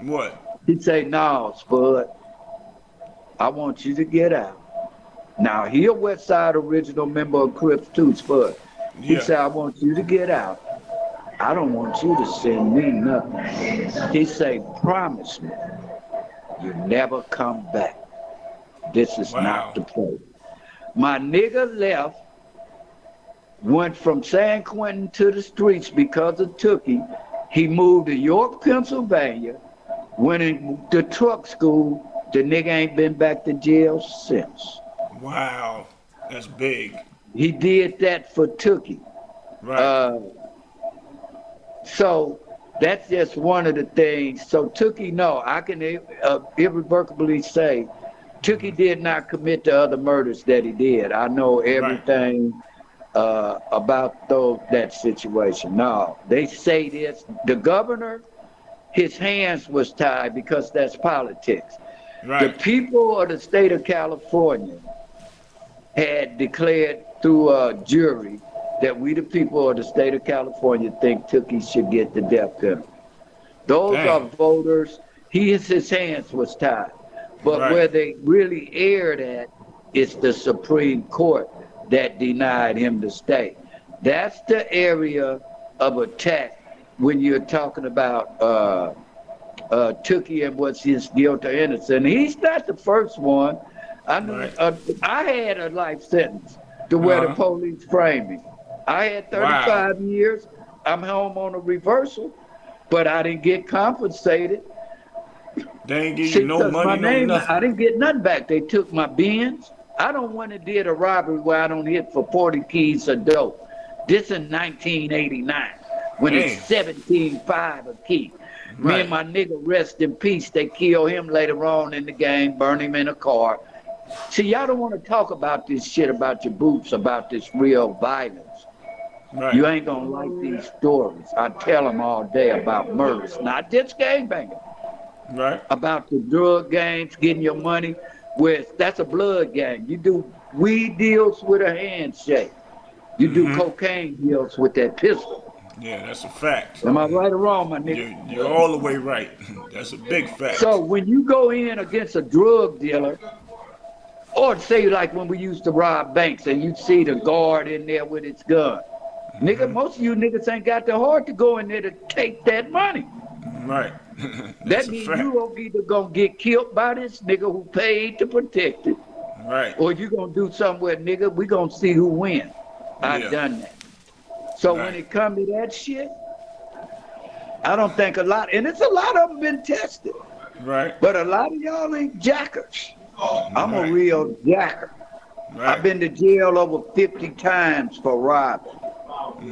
What? He'd say, no, Spud, I want you to get out. Now, he a West Side original member of Crips too, Spud. He said, I want you to get out. I don't want you to send me nothing. He say, promise me you never come back. This is not the place. My nigga left, went from San Quentin to the streets because of Tookie. He moved to York, Pennsylvania, went into truck school. The nigga ain't been back to jail since. Wow, that's big. He did that for Tookie. So that's just one of the things. So Tookie, no, I can irrevocably say Tookie did not commit the other murders that he did. I know everything about that situation. No, they say this. The governor, his hands was tied because that's politics. The people of the state of California had declared through a jury that we, the people of the state of California, think Tookie should get the death penalty. Those are voters. His hands was tied. But where they really erred at is the Supreme Court that denied him to stay. That's the area of attack when you're talking about Tookie and what's his guilt or innocence. And he's not the first one. I had a life sentence to where the police framed me. I had 35 years. I'm home on a reversal, but I didn't get compensated. They ain't give you no money, no nothing. I didn't get nothing back. They took my Benz. I don't want to did a robbery where I don't hit for 40 keys of dope. This in 1989 when it's 17.5 a key. Me and my nigga, rest in peace, they kill him later on in the game, burn him in a car. See, y'all don't want to talk about this shit about your boots, about this real violence. You ain't gonna like these stories. I tell them all day about murders, not just gangbanging. About the drug gangs, getting your money with, that's a blood gang. You do weed deals with a handshake. You do cocaine deals with that pistol. Yeah, that's a fact. Am I right or wrong, my nigga? You're all the way right. That's a big fact. So when you go in against a drug dealer, Or say like when we used to rob banks and you'd see the guard in there with his gun. Nigga, most of you niggas ain't got the heart to go in there to take that money. Right. That means you are either gonna get killed by this nigga who paid to protect it. Right. Or you gonna do something where, nigga, we gonna see who wins. I've done that. So when it comes to that shit, I don't think a lot, and it's a lot of them been tested. Right. But a lot of y'all ain't jackers. I'm a real jacker. Right. I've been to jail over 50 times for robbing.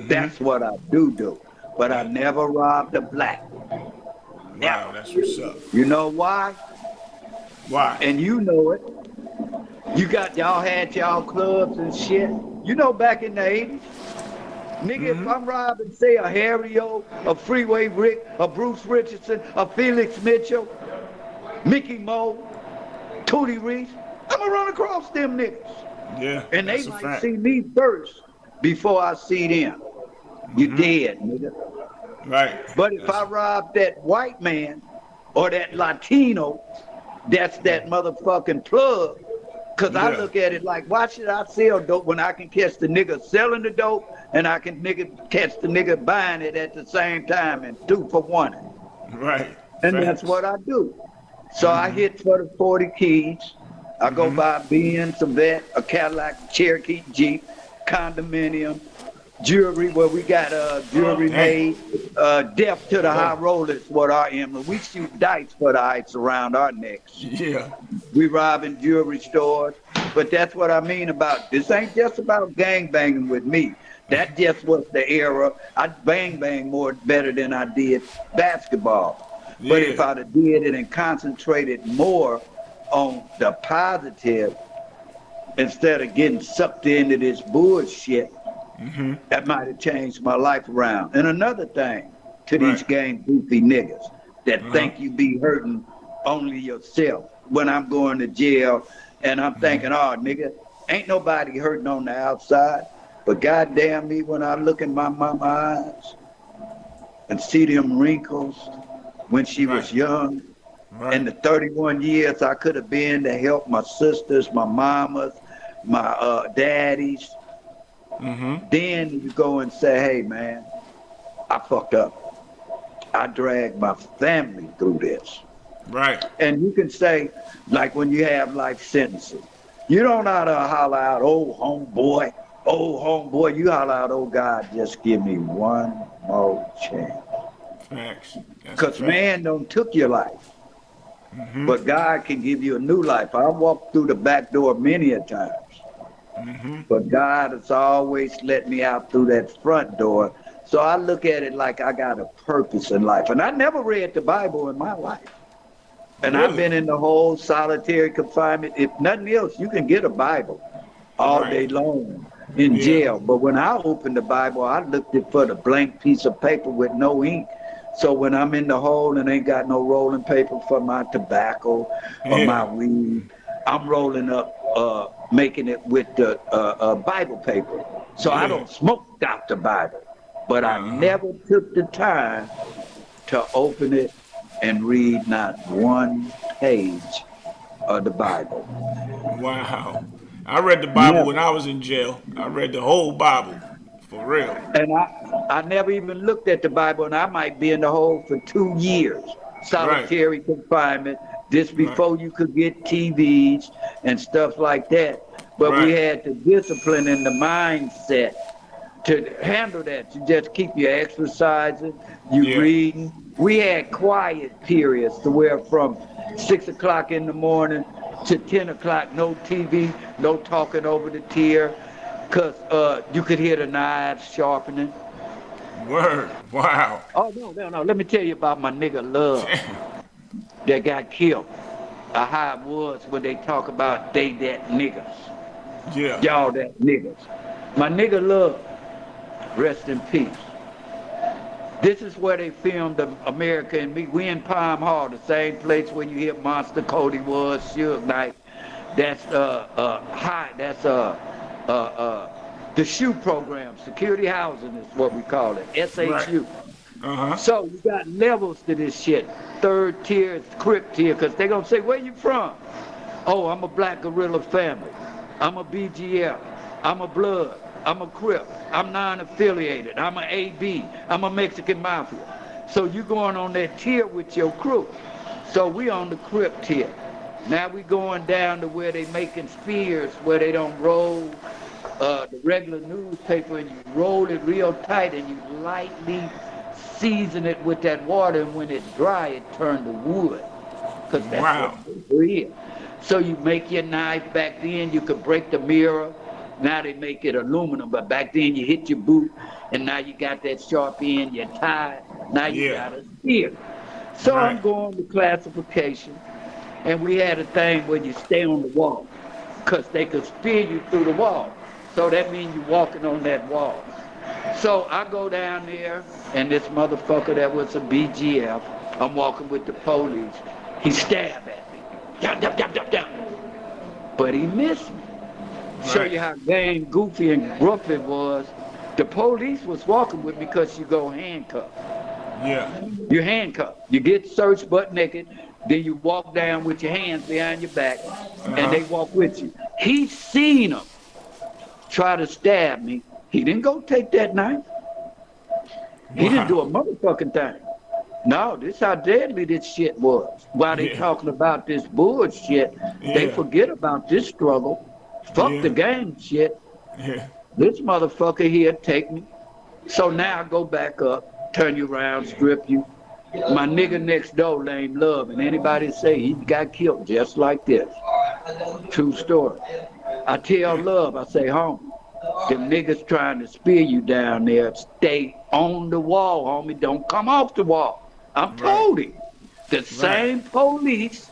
That's what I do. But I never robbed a black. Wow, that's what's up. You know why? Why? And you know it. Y'all had y'all clubs and shit. You know back in the 80s, nigga, if I'm robbing, say, a Harry-O, a Freeway Rick, a Bruce Richardson, a Felix Mitchell, Mickey Moe, Tootie Reese, I'm gonna run across them niggas. Yeah. And they might see me first before I see them. You dead, nigga. Right. But if I rob that white man or that Latino, that's that motherfucking plug. Cause I look at it like, why should I sell dope when I can catch the nigga selling the dope and I can catch the nigga buying it at the same time and 2 for 1. Right. And that's what I do. So I hit for the 40 keys. I go buy a Benz, a Vet, a Cadillac, Cherokee, Jeep, condominium, jewelry where we got jewelry made. Death to the high rollers, what I am. We shoot dice for the ice around our necks. Yeah. We robbing jewelry stores. But that's what I mean about, this ain't just about gang banging with me. That just was the era. I bang more better than I did basketball. Yeah. But if I'd have did it and concentrated more on the positive instead of getting sucked into this bullshit, that might have changed my life around. And another thing to these gang goofy niggas that think you be hurting only yourself. When I'm going to jail and I'm thinking, oh, nigga, ain't nobody hurting on the outside. But goddamn me, when I look in my mama's eyes and see them wrinkles when she was young, and the 31 years I could have been to help my sisters, my mamas, my daddies, then you go and say, hey, man, I fucked up. I dragged my family through this. Right. And you can say, like when you have life sentences, you don't know how to holler out, oh, homeboy. You holler out, oh, God, just give me one more chance. Facts. Because man done took your life. But God can give you a new life. I walked through the back door many a times. But God has always let me out through that front door. So I look at it like I got a purpose in life. And I never read the Bible in my life. And I've been in the whole solitary confinement. If nothing else, you can get a Bible all day long in jail. But when I opened the Bible, I looked it for the blank piece of paper with no ink. So when I'm in the hole and ain't got no rolling paper for my tobacco or my weed, I'm rolling up, making it with the Bible paper. So I don't smoke out the Bible. But I never took the time to open it and read not one page of the Bible. Wow. I read the Bible when I was in jail. I read the whole Bible, for real. And I never even looked at the Bible, and I might be in the hole for 2 years. Solitary confinement, this before you could get TVs and stuff like that. But we had the discipline and the mindset to handle that. You just keep your exercising, you reading. We had quiet periods to where from 6 o'clock in the morning to 10 o'clock, no TV, no talking over the tier, because you could hear the knives sharpening. Word. Wow. Oh, no. Let me tell you about my nigga Love that got killed. How it was when they talk about they that niggas. Yeah. Y'all that niggas. My nigga Love, rest in peace. This is where they filmed America and Me. We in Palm Hall, the same place where you hear Monster Cody was, Suge Knight. That's the SHU program, security housing is what we call it, SHU. So you got levels to this shit. Third tier, crip tier, because they're going to say, where you from? Oh, I'm a Black Guerrilla family. I'm a BGF. I'm a Blood. I'm a Crip. I'm non-affiliated. I'm a AB. I'm a Mexican Mafia. So you going on that tier with your crew. So we on the Crip tier. Now we going down to where they making spears, where they don't roll the regular newspaper, and you roll it real tight and you lightly season it with that water, and when it's dry, it turn to wood. Because that's what they do. So you make your knife. Back then you could break the mirror. Now they make it aluminum, but back then you hit your boot, and now you got that sharp end, you tie, now you got a spear. So I'm going to classification, and we had a thing where you stay on the wall, because they could spear you through the wall. So that means you're walking on that wall. So I go down there, and this motherfucker that was a BGF, I'm walking with the police, he stabbed at me. Down. But he missed me. Show you how game goofy and rough it was. The police was walking with me because you go handcuffed. Yeah. You're handcuffed. You get searched butt naked, then you walk down with your hands behind your back, and they walk with you. He seen him try to stab me. He didn't go take that knife. He didn't do a motherfucking thing. No, this is how deadly this shit was. While they talking about this bullshit, they forget about this struggle. Fuck the game shit. This motherfucker here take me. So now I go back up, turn you around, strip you. My nigga next door named Love, and anybody say he got killed just like this. True story. I tell Love, I say, homie, them niggas trying to spear you down there, stay on the wall, homie. Don't come off the wall. I'm told him. The same police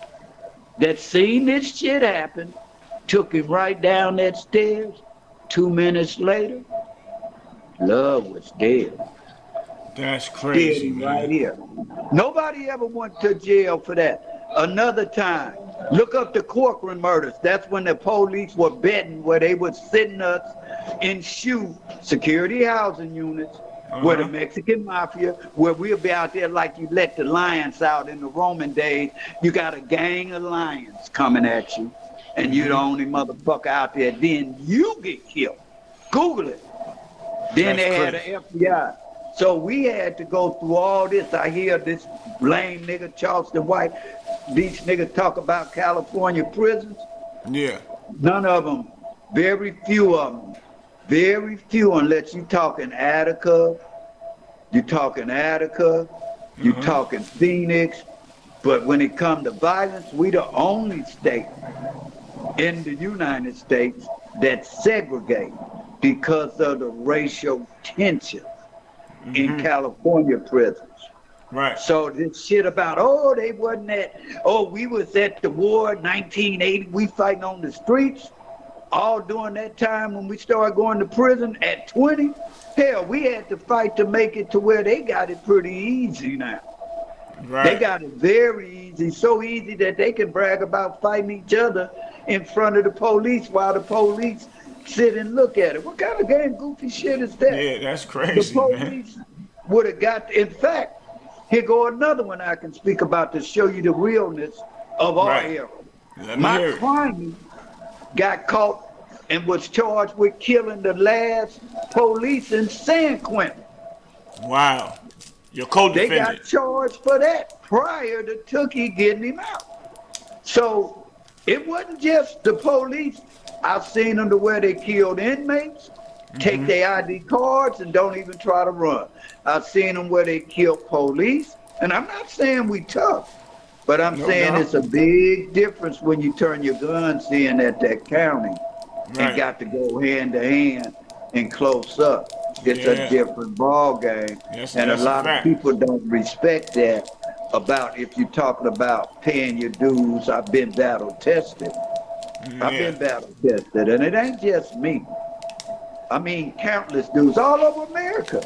that seen this shit happen took him right down that stairs. 2 minutes later, Love was dead. That's crazy, dead man. Right here. Nobody ever went to jail for that. Another time, look up the Corcoran murders. That's when the police were betting where they were sitting us in security housing units, where the Mexican mafia, where we'll be out there like you let the lions out in the Roman days. You got a gang of lions coming at you, and you're the only motherfucker out there. Then you get killed. Google it. Then they had an FBI. So we had to go through all this. I hear this lame nigga, Charleston White, these niggas talk about California prisons. Yeah. None of them, very few of them. Very few, unless you talking Attica, you talking Phoenix. But when it comes to violence, we the only state in the United States that segregate because of the racial tension in California prisons. Right. So this shit about, they wasn't we was at the war 1980, we fighting on the streets. All during that time when we started going to prison at 20, hell, we had to fight to make it to where they got it pretty easy now. Right. They got it very easy, so easy that they can brag about fighting each other in front of the police while the police sit and look at it. What kind of game goofy shit is that? Yeah, that's crazy, the police would have got, in fact, here go another one I can speak about to show you the realness of our era. My client got caught and was charged with killing the last police in San Quentin. Wow. Your co-defendant. They got charged for that prior to Tookie getting him out. So it wasn't just the police. I've seen them to where they killed inmates, take their ID cards, and don't even try to run. I've seen them where they killed police. And I'm not saying we tough, but I'm saying it's a big difference when you turn your guns in at that county and got to go hand to hand and close up. It's a different ball game. And a lot of people don't respect that about if you're talking about paying your dues. I've been battle tested. I've been battle tested, and it ain't just me. I mean, countless dudes all over America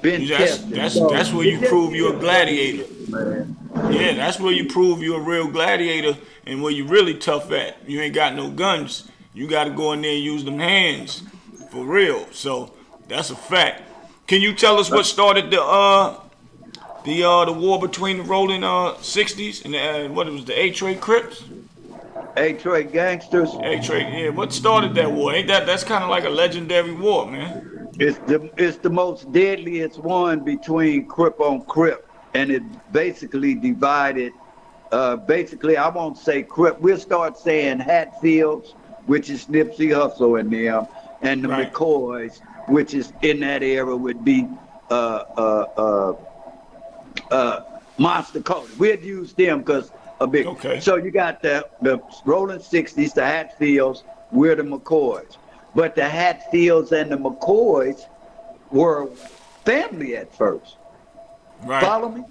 been tested. That's where you prove you're a gladiator. Man. Yeah, that's where you prove you're a real gladiator and where you really tough at. You ain't got no guns. You got to go in there and use them hands for real. So that's a fact. Can you tell us what started the war between the rolling 60s and what it was, the A-Trade Crips? A-Trey gangsters. A-Trey, yeah. What started that war? Ain't that's kind of like a legendary war, man? It's the most deadliest one between Crip on Crip, and it basically divided. Basically, I won't say Crip. We'll start saying Hatfields, which is Nipsey Hussle and them, and the McCoys, which is in that era would be Monster Cody. We'd use them because a big. Okay. So you got the Rolling 60s, the Hatfields, we're the McCoys. But the Hatfields and the McCoys were family at first. Right. Follow me?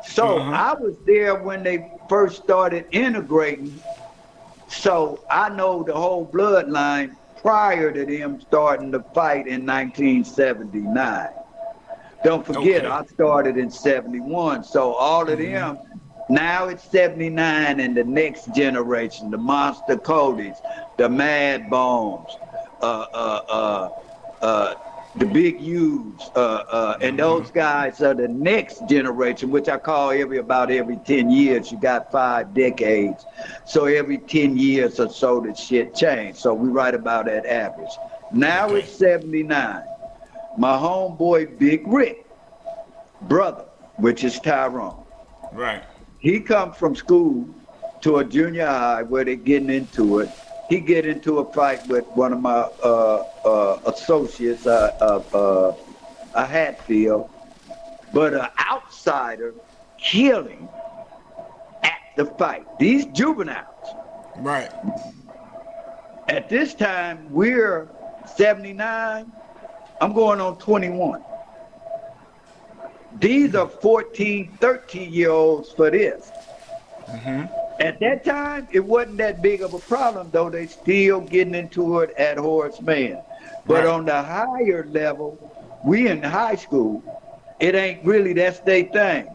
So I was there when they first started integrating. So I know the whole bloodline prior to them starting to fight in 1979. Don't forget, I started in 71. So all of them, now it's 79 and the next generation, the Monster Codys, the Mad Bones, the Big U's, and those guys are the next generation, which I call about every 10 years. You got 5 decades. So every 10 years or so, the shit changed. So we right about that average. Now it's 79. My homeboy, Big Rick, brother, which is Tyrone. Right. He come from school to a junior high where they're getting into it. He get into a fight with one of my associates, a Hatfield, but an outsider killing at the fight. These juveniles. Right. At this time, we're 79. I'm going on 21. These are 14, 13-year-olds for this. At that time, it wasn't that big of a problem, though they still getting into it at Horace Mann. But on the higher level, we in high school, it ain't really, that's their thing.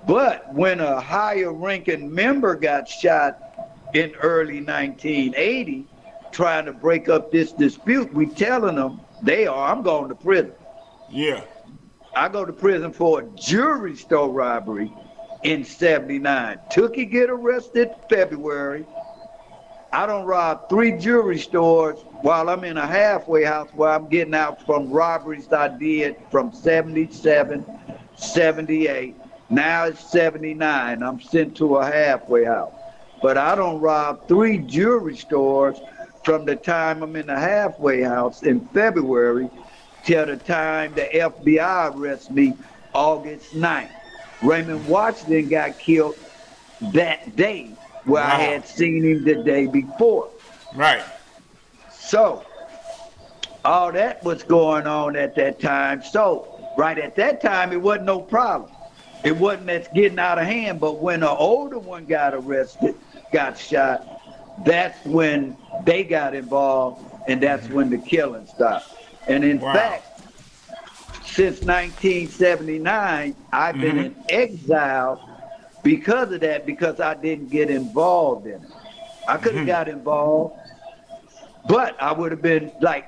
But when a higher ranking member got shot in early 1980, trying to break up this dispute, we telling them, I'm going to prison. Yeah. I go to prison for a jewelry store robbery in 79. Tookie get arrested February. I don't rob 3 jewelry stores while I'm in a halfway house where I'm getting out from robberies I did from 77, 78. Now it's 79. I'm sent to a halfway house. But I don't rob 3 jewelry stores from the time I'm in the halfway house in February till the time the FBI arrests me August 9th. Raymond Washington got killed that day where I had seen him the day before. Right. So all that was going on at that time. So right at that time, it wasn't no problem. It wasn't that's getting out of hand. But when the older one got arrested, got shot, that's when they got involved, and that's when the killing stopped. And in fact, since 1979, I've been in exile because of that, because I didn't get involved in it. I could have got involved, but I would have been like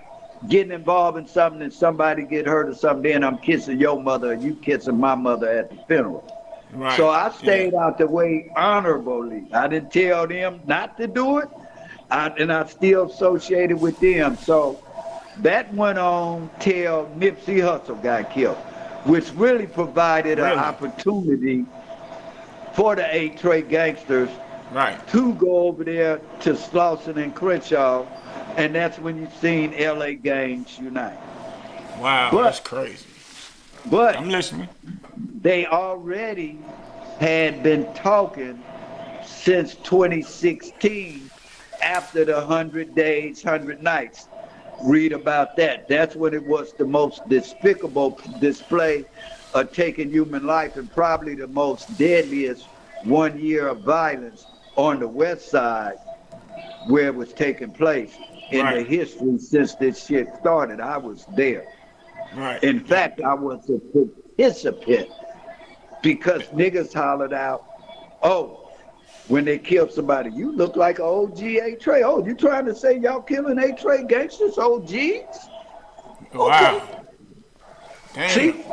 getting involved in something and somebody get hurt or something, then I'm kissing your mother and you kissing my mother at the funeral. Right. So I stayed out the way honorably. I didn't tell them not to do it, and I still associated with them. So that went on till Nipsey Hussle got killed, which really provided an opportunity for the A-Trey gangsters to go over there to Slauson and Crenshaw, and that's when you seen LA gangs unite. Wow, that's crazy. But I'm listening. They already had been talking since 2016 after the 100 days, 100 nights. Read about that. That's when it was the most despicable display of taking human life and probably the most deadliest 1 year of violence on the west side where it was taking place in the history since this shit started. I was there. In fact, I was a participant because niggas hollered out, oh, when they killed somebody, you look like an OG A-Trey. Oh, you trying to say y'all killing A-Trey gangsters, OGs? Wow. Okay. See?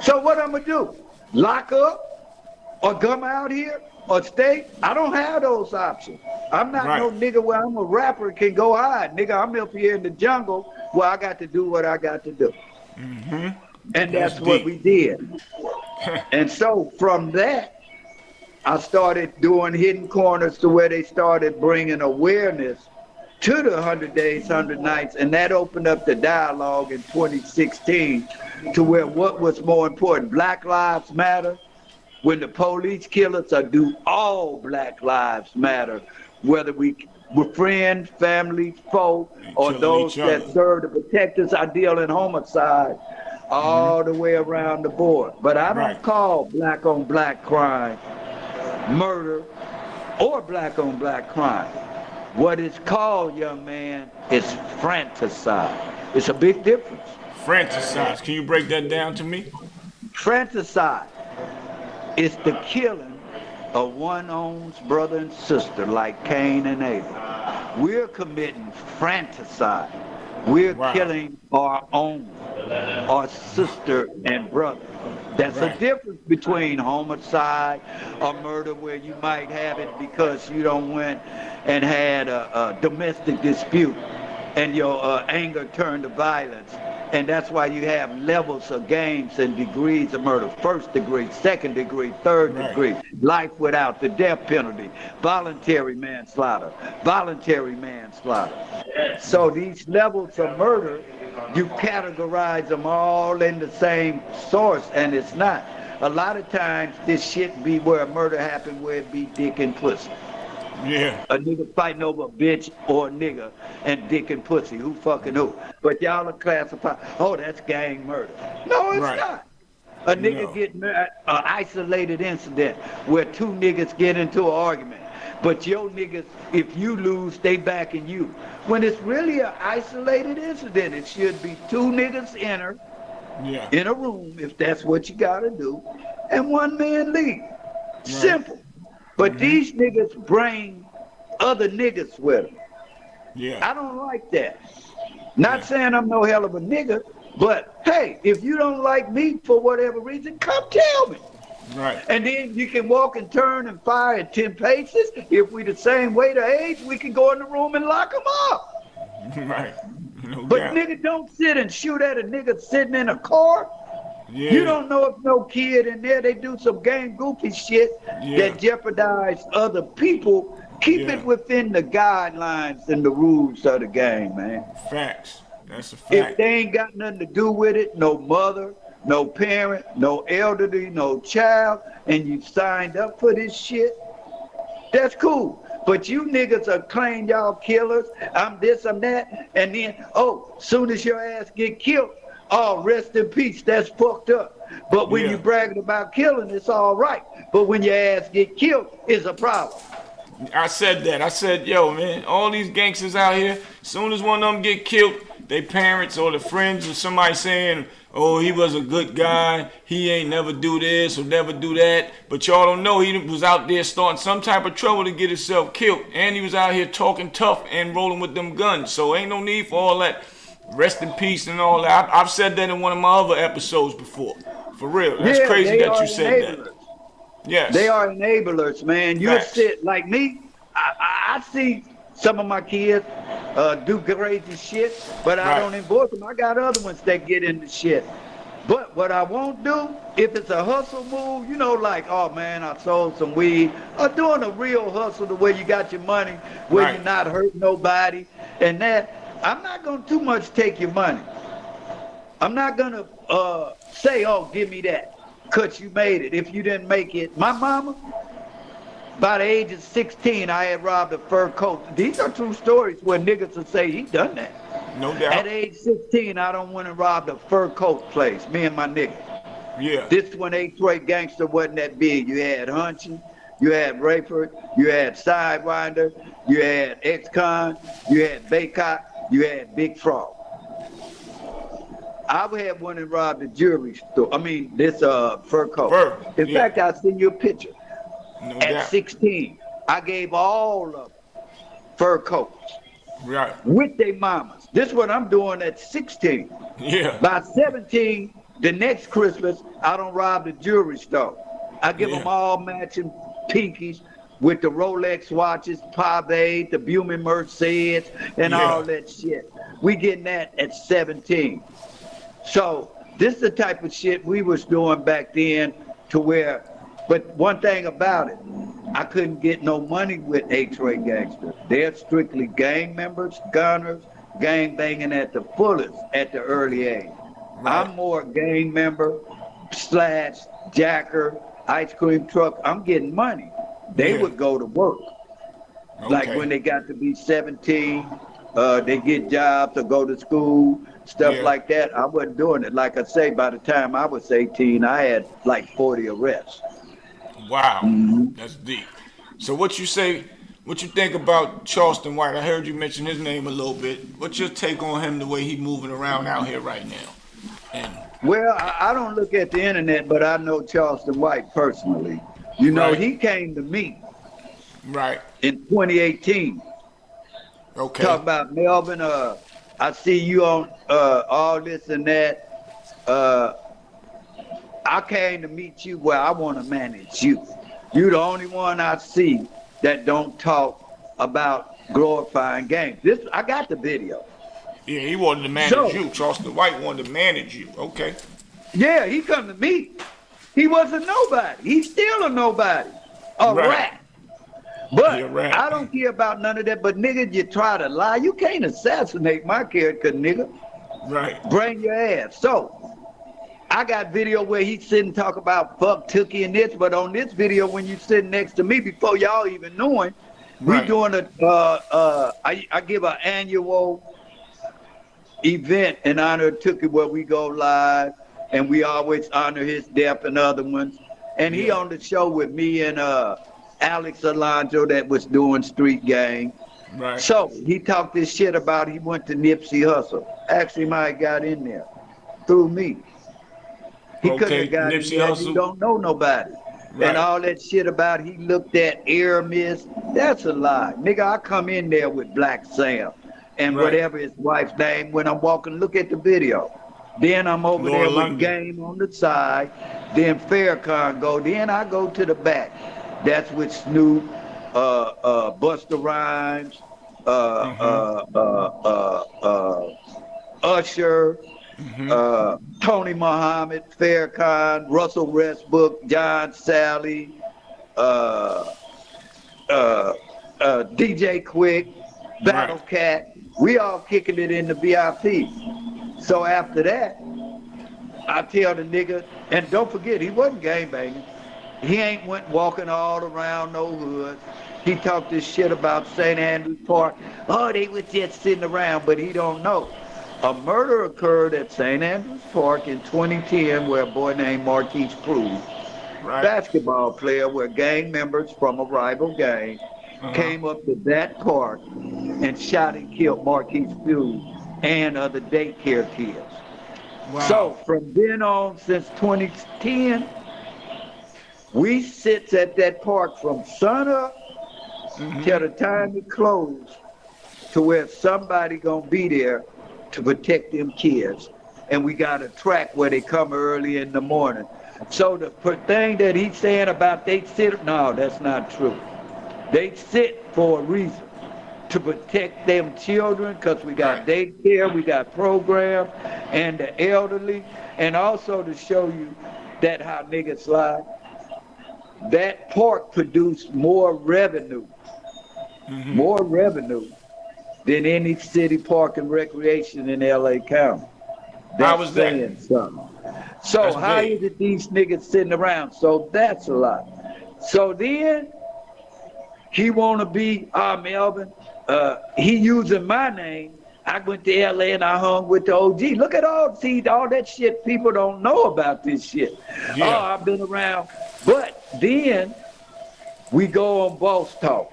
So what I'm going to do? Lock up or come out here or state. I don't have those options. I'm not no nigga where I'm a rapper and can go hide. Nigga, I'm up here in the jungle where I got to do what I got to do. Mm-hmm. And that's what we did. And so from that, I started doing hidden corners to where they started bringing awareness to the 100 Days, 100 Nights, and that opened up the dialogue in 2016 to where what was more important, Black Lives Matter, when the police kill us, or do all Black Lives matter, whether we're friends, family, foe, or those that serve to protect us. I deal in homicide all the way around the board. But I don't call black on black crime murder or black on black crime. What it's called, young man, is fratricide. It's a big difference. Fratricide. Can you break that down to me? Fratricide is the killing of one own brother and sister like Cain and Abel. We're committing fratricide. We're killing our own, our sister and brother. That's a difference between homicide or murder, where you might have it because you don't went and had a domestic dispute and your anger turned to violence. And that's why you have levels of games and degrees of murder. 1st degree, 2nd degree, 3rd degree, life without the death penalty, voluntary manslaughter. So these levels of murder, you categorize them all in the same source, and it's not. A lot of times this shit be where a murder happened, where it be dick and pussy. Yeah. A nigga fighting over a bitch or a nigga and dick and pussy. Who fucking who? But y'all are classified, oh, that's gang murder. No, it's not. A nigga get an isolated incident where two niggas get into an argument. But your niggas, if you lose, they backing you. When it's really an isolated incident, it should be two niggas enter in a room, if that's what you gotta do, and one man leave. Simple. But these niggas bring other niggas with them. I don't like that. Not saying I'm no hell of a nigga, but hey, if you don't like me for whatever reason, come tell me. And then you can walk and turn and fire at 10 paces. If we the same weight or age, we can go in the room and lock them up. But nigga, don't sit and shoot at a nigga sitting in a car. You don't know if no kid in there, they do some gang goofy shit that jeopardize other people. Keep it within the guidelines and the rules of the game, man. Facts. That's a fact. If they ain't got nothing to do with it, no mother, no parent, no elderly, no child, and you signed up for this shit, that's cool. But you niggas are claiming y'all killers, I'm this, I'm that, and then, soon as your ass get killed, rest in peace, that's fucked up. But when you bragging about killing, it's all right. But when your ass get killed, it's a problem. I said that. I said, yo, man, all these gangsters out here, as soon as one of them get killed, their parents or the friends or somebody saying, oh, he was a good guy, he ain't never do this or never do that. But y'all don't know he was out there starting some type of trouble to get himself killed. And he was out here talking tough and rolling with them guns. So ain't no need for all that rest in peace and all that. I've said that in one of my other episodes before. For real. That's crazy that you said that. Yes. They are enablers, man. You sit like me. I see some of my kids do crazy shit, but I don't endorse them. I got other ones that get into shit. But what I won't do, if it's a hustle move, you know, like, oh man, I sold some weed, or doing a real hustle the way you got your money, where you're not hurting nobody, and that, I'm not gonna too much take your money. I'm not gonna say, oh, give me that, cause you made it. If you didn't make it, my mama, by the age of 16, I had robbed a fur coat. These are true stories where niggas will say he done that. No doubt. At age 16, I don't went and robbed a fur coat place, me and my nigga. Yeah. This when 8th grade gangster wasn't that big. You had Hunchy, you had Rayford, you had Sidewinder, you had Ex-Con, you had Baycott, you had Big Frog. I had one and robbed a jewelry store. I mean, this fur coat. In fact, I'll send you a picture. No At doubt. 16, I gave all of them fur coats. Right. With their mamas. This is what I'm doing at 16. Yeah. By 17, the next Christmas, I don't rob the jewelry store. I give them all matching pinkies with the Rolex watches, Pave, the Bumin Mercedes, and all that shit. We getting that at 17. So this is the type of shit we was doing back then to where, but one thing about it, I couldn't get no money with X-Ray gangsters. They're strictly gang members, gunners, gang banging at the fullest at the early age. Right. I'm more gang member / jacker, ice cream truck. I'm getting money. They would go to work. Okay. Like when they got to be 17, they get jobs or go to school, stuff like that. I wasn't doing it. Like I say, by the time I was 18, I had like 40 arrests. Wow, that's deep. So what you think about Charleston White? I heard you mention his name a little bit. What's your take on him, the way he's moving around out here right now? Well, I don't look at the internet, but I know Charleston White personally. You know, he came to me in 2018. Okay. Talk about Melvin, I see you on all this and that. I came to meet you where I want to manage you. You're the only one I see that don't talk about glorifying games. I got the video. Yeah, he wanted to manage you. Charleston White wanted to manage you. Okay. Yeah, he come to me. He was a nobody. He's still a nobody. A rat. But I don't care about none of that. But nigga, you try to lie. You can't assassinate my character, nigga. Right. Bring your ass. So I got video where he sitting talk about fuck Tookie and this, but on this video when you sitting next to me before y'all even knowing, we doing I give an annual event in honor of Tookie where we go live and we always honor his death and other ones. And he on the show with me and Alex Alonso that was doing Street Gang. Right. So he talked this shit about he went to Nipsey Hussle. Actually, my got in there through me. He couldn't have got Nipsey in there. He don't know nobody. Right. And all that shit about he looked at Aramis, that's a lie. Nigga, I come in there with Black Sam and whatever his wife's name when I'm walking, look at the video. Then I'm over there with Game on the side. Then Farrakhan go. Then I go to the back. That's with Snoop, Busta Rhymes, Usher, Tony Muhammad, Farrakhan, Russell Westbrook, John Sally, DJ Quick, Battle Cat. We all kicking it in the VIP. So after that, I tell the nigga, and don't forget, he wasn't gangbanging. He ain't went walking all around no hood. He talked this shit about St. Andrews Park. Oh, they was just sitting around, but he don't know. A murder occurred at St. Andrews Park in 2010 where a boy named Marquise Cruz, basketball player, where gang members from a rival gang came up to that park and shot and killed Marquise Cruz and other daycare kids. Wow. So from then on, since 2010, we sit at that park from sun up till the time it closed to where somebody gonna be there to protect them kids. And we got a track where they come early in the morning. So the thing that he's saying about they sit, no, that's not true. They sit for a reason. To protect them children, because we got daycare, we got programs, and the elderly, and also to show you that how niggas lie. That park produced more revenue than any city park and recreation in LA County. How was that? Something. So how is it these niggas sitting around? So that's a lot. So then he wanna be Melvin. He using my name. I went to LA and I hung with the OG. Look at all that shit people don't know about this shit. Yeah. Oh, I've been around. But then we go on Boss Talk.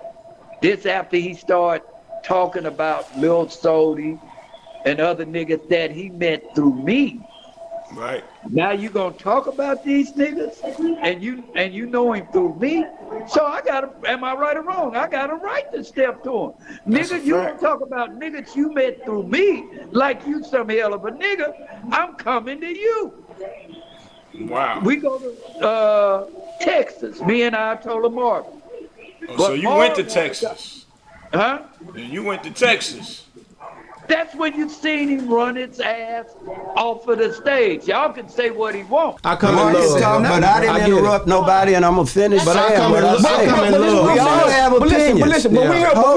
This after he started talking about Lil Sody and other niggas that he met through me. Right. Now you gonna talk about these niggas and you know him through me. So am I right or wrong? I got a right to step to him. Nigga, you don't talk about niggas you met through me like you some hell of a nigga. I'm coming to you. Wow. We go to Texas. Me and I told Marvin. Oh, so you went to Texas? Huh? You went to Texas. That's when you seen him run his ass off of the stage. Y'all can say what he wants. I come in love, but I didn't interrupt nobody, and I'm gonna finish But I saying come what in I love. I come in say. love. We all have opinions. But listen, we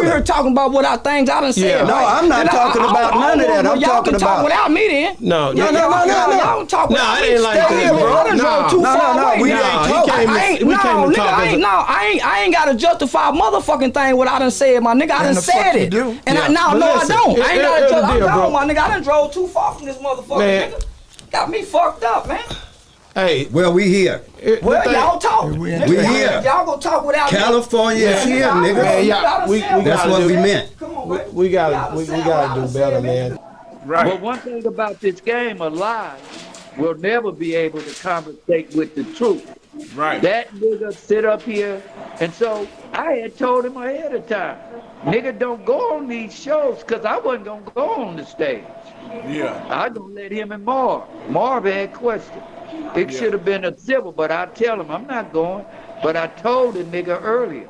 here talking about what our things I done said. Yeah. No, I'm not talking about none of that. I'm y'all talking can talk about. without me then. No. No. Y'all can talk without me. it ain't like Stay that, here, bro. I done drove too far away. We Nah, ain't he talking. came to- we came to talk as a- I ain't got to justify a motherfucking thing what I done said, my nigga. I done And the fuck said you it. do. And Yeah. I But no, I listen, don't. I ain't got to here's the justify. deal, I'm bro. gone, my nigga. I done drove too far from this motherfucker, Man. nigga. Got me fucked up, man. Hey, Well, we here. Well, y'all talk. We here. Y'all gonna talk without me. California is here, nigga. Man, yeah, we That's gotta what do- we meant. Come on, man. we gotta do better, man. Right. But one thing about this game of lies, we'll never be able to conversate with the truth. Right. That nigga sit up here, and so I had told him ahead of time, nigga, don't go on these shows, because I wasn't going to go on the stage. Yeah. I gonna let him and Marv. Marv had questions. It should have been a civil, but I tell him I'm not going. But I told the nigga earlier,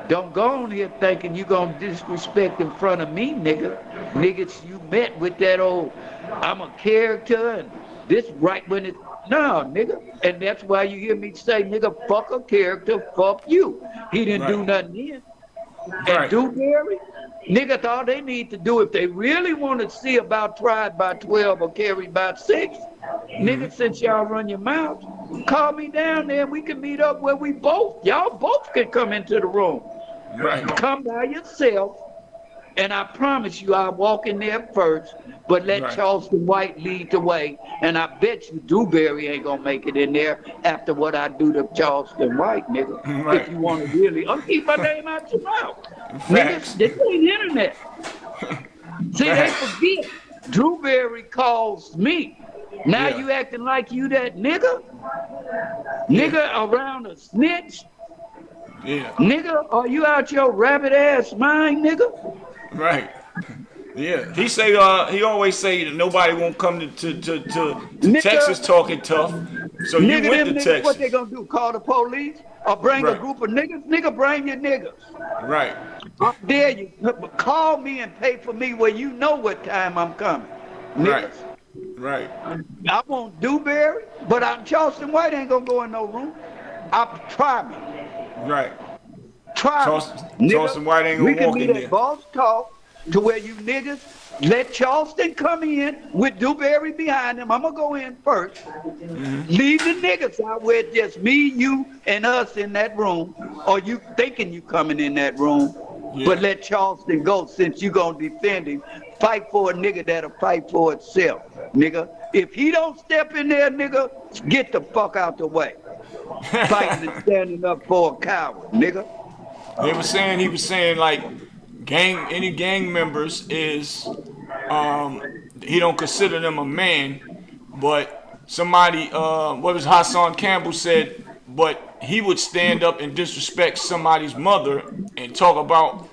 don't go on here thinking you gonna disrespect in front of me, nigga. Niggas, you met with that old, I'm a character, and this right when it, no, nigga. And that's why you hear me say, nigga, fuck a character, fuck you. He didn't do nothing then. Right. And Dewberry, niggas, all they need to do if they really want to see about tried by 12 or carried by 6, niggas, since y'all run your mouth, call me down there and we can meet up where y'all both can come into the room. Right. Come by yourself, and I promise you I'll walk in there first, but let Right. Charleston White lead the way, and I bet you Dewberry ain't gonna make it in there after what I do to Charleston White, nigga. Right. If you want to really, I'll keep my name out your mouth. Facts. Niggas, this ain't internet. See, they forget. Dewberry calls me. Now Yeah. you acting like you that nigga? Nigga around a snitch? Yeah. Nigga, are you out your rabbit ass mind, nigga? Right. Yeah. He say he always say that nobody won't come to Nigga. Texas talking tough. So you Nigga, went them to niggas, Texas. what they gonna do? Call the police? Or bring a Right. group of niggas? Nigga, bring your niggas. Right. I dare you. Call me and pay for me where you know what time I'm coming. Niggas. Right. I won't Dewberry, but Charleston White ain't gonna go in no room. Try me. Right. Try Charleston- me. Nigga, Charleston White ain't gonna we can walk meet in at there. Boss Talk to where you niggas let Charleston come in with Dewberry behind him. I'm gonna go in first. Mm-hmm. Leave the niggas out where it's just me, you, and us in that room, or you thinking you coming in that room. Yeah. But let Charleston go since you gonna defend him. Fight for a nigga that'll fight for itself, nigga. If he don't step in there, nigga, get the fuck out the way. Fighting and standing up for a coward, nigga. He was saying like any gang members is he don't consider them a man, but somebody what was Hassan Campbell said, but he would stand up and disrespect somebody's mother and talk about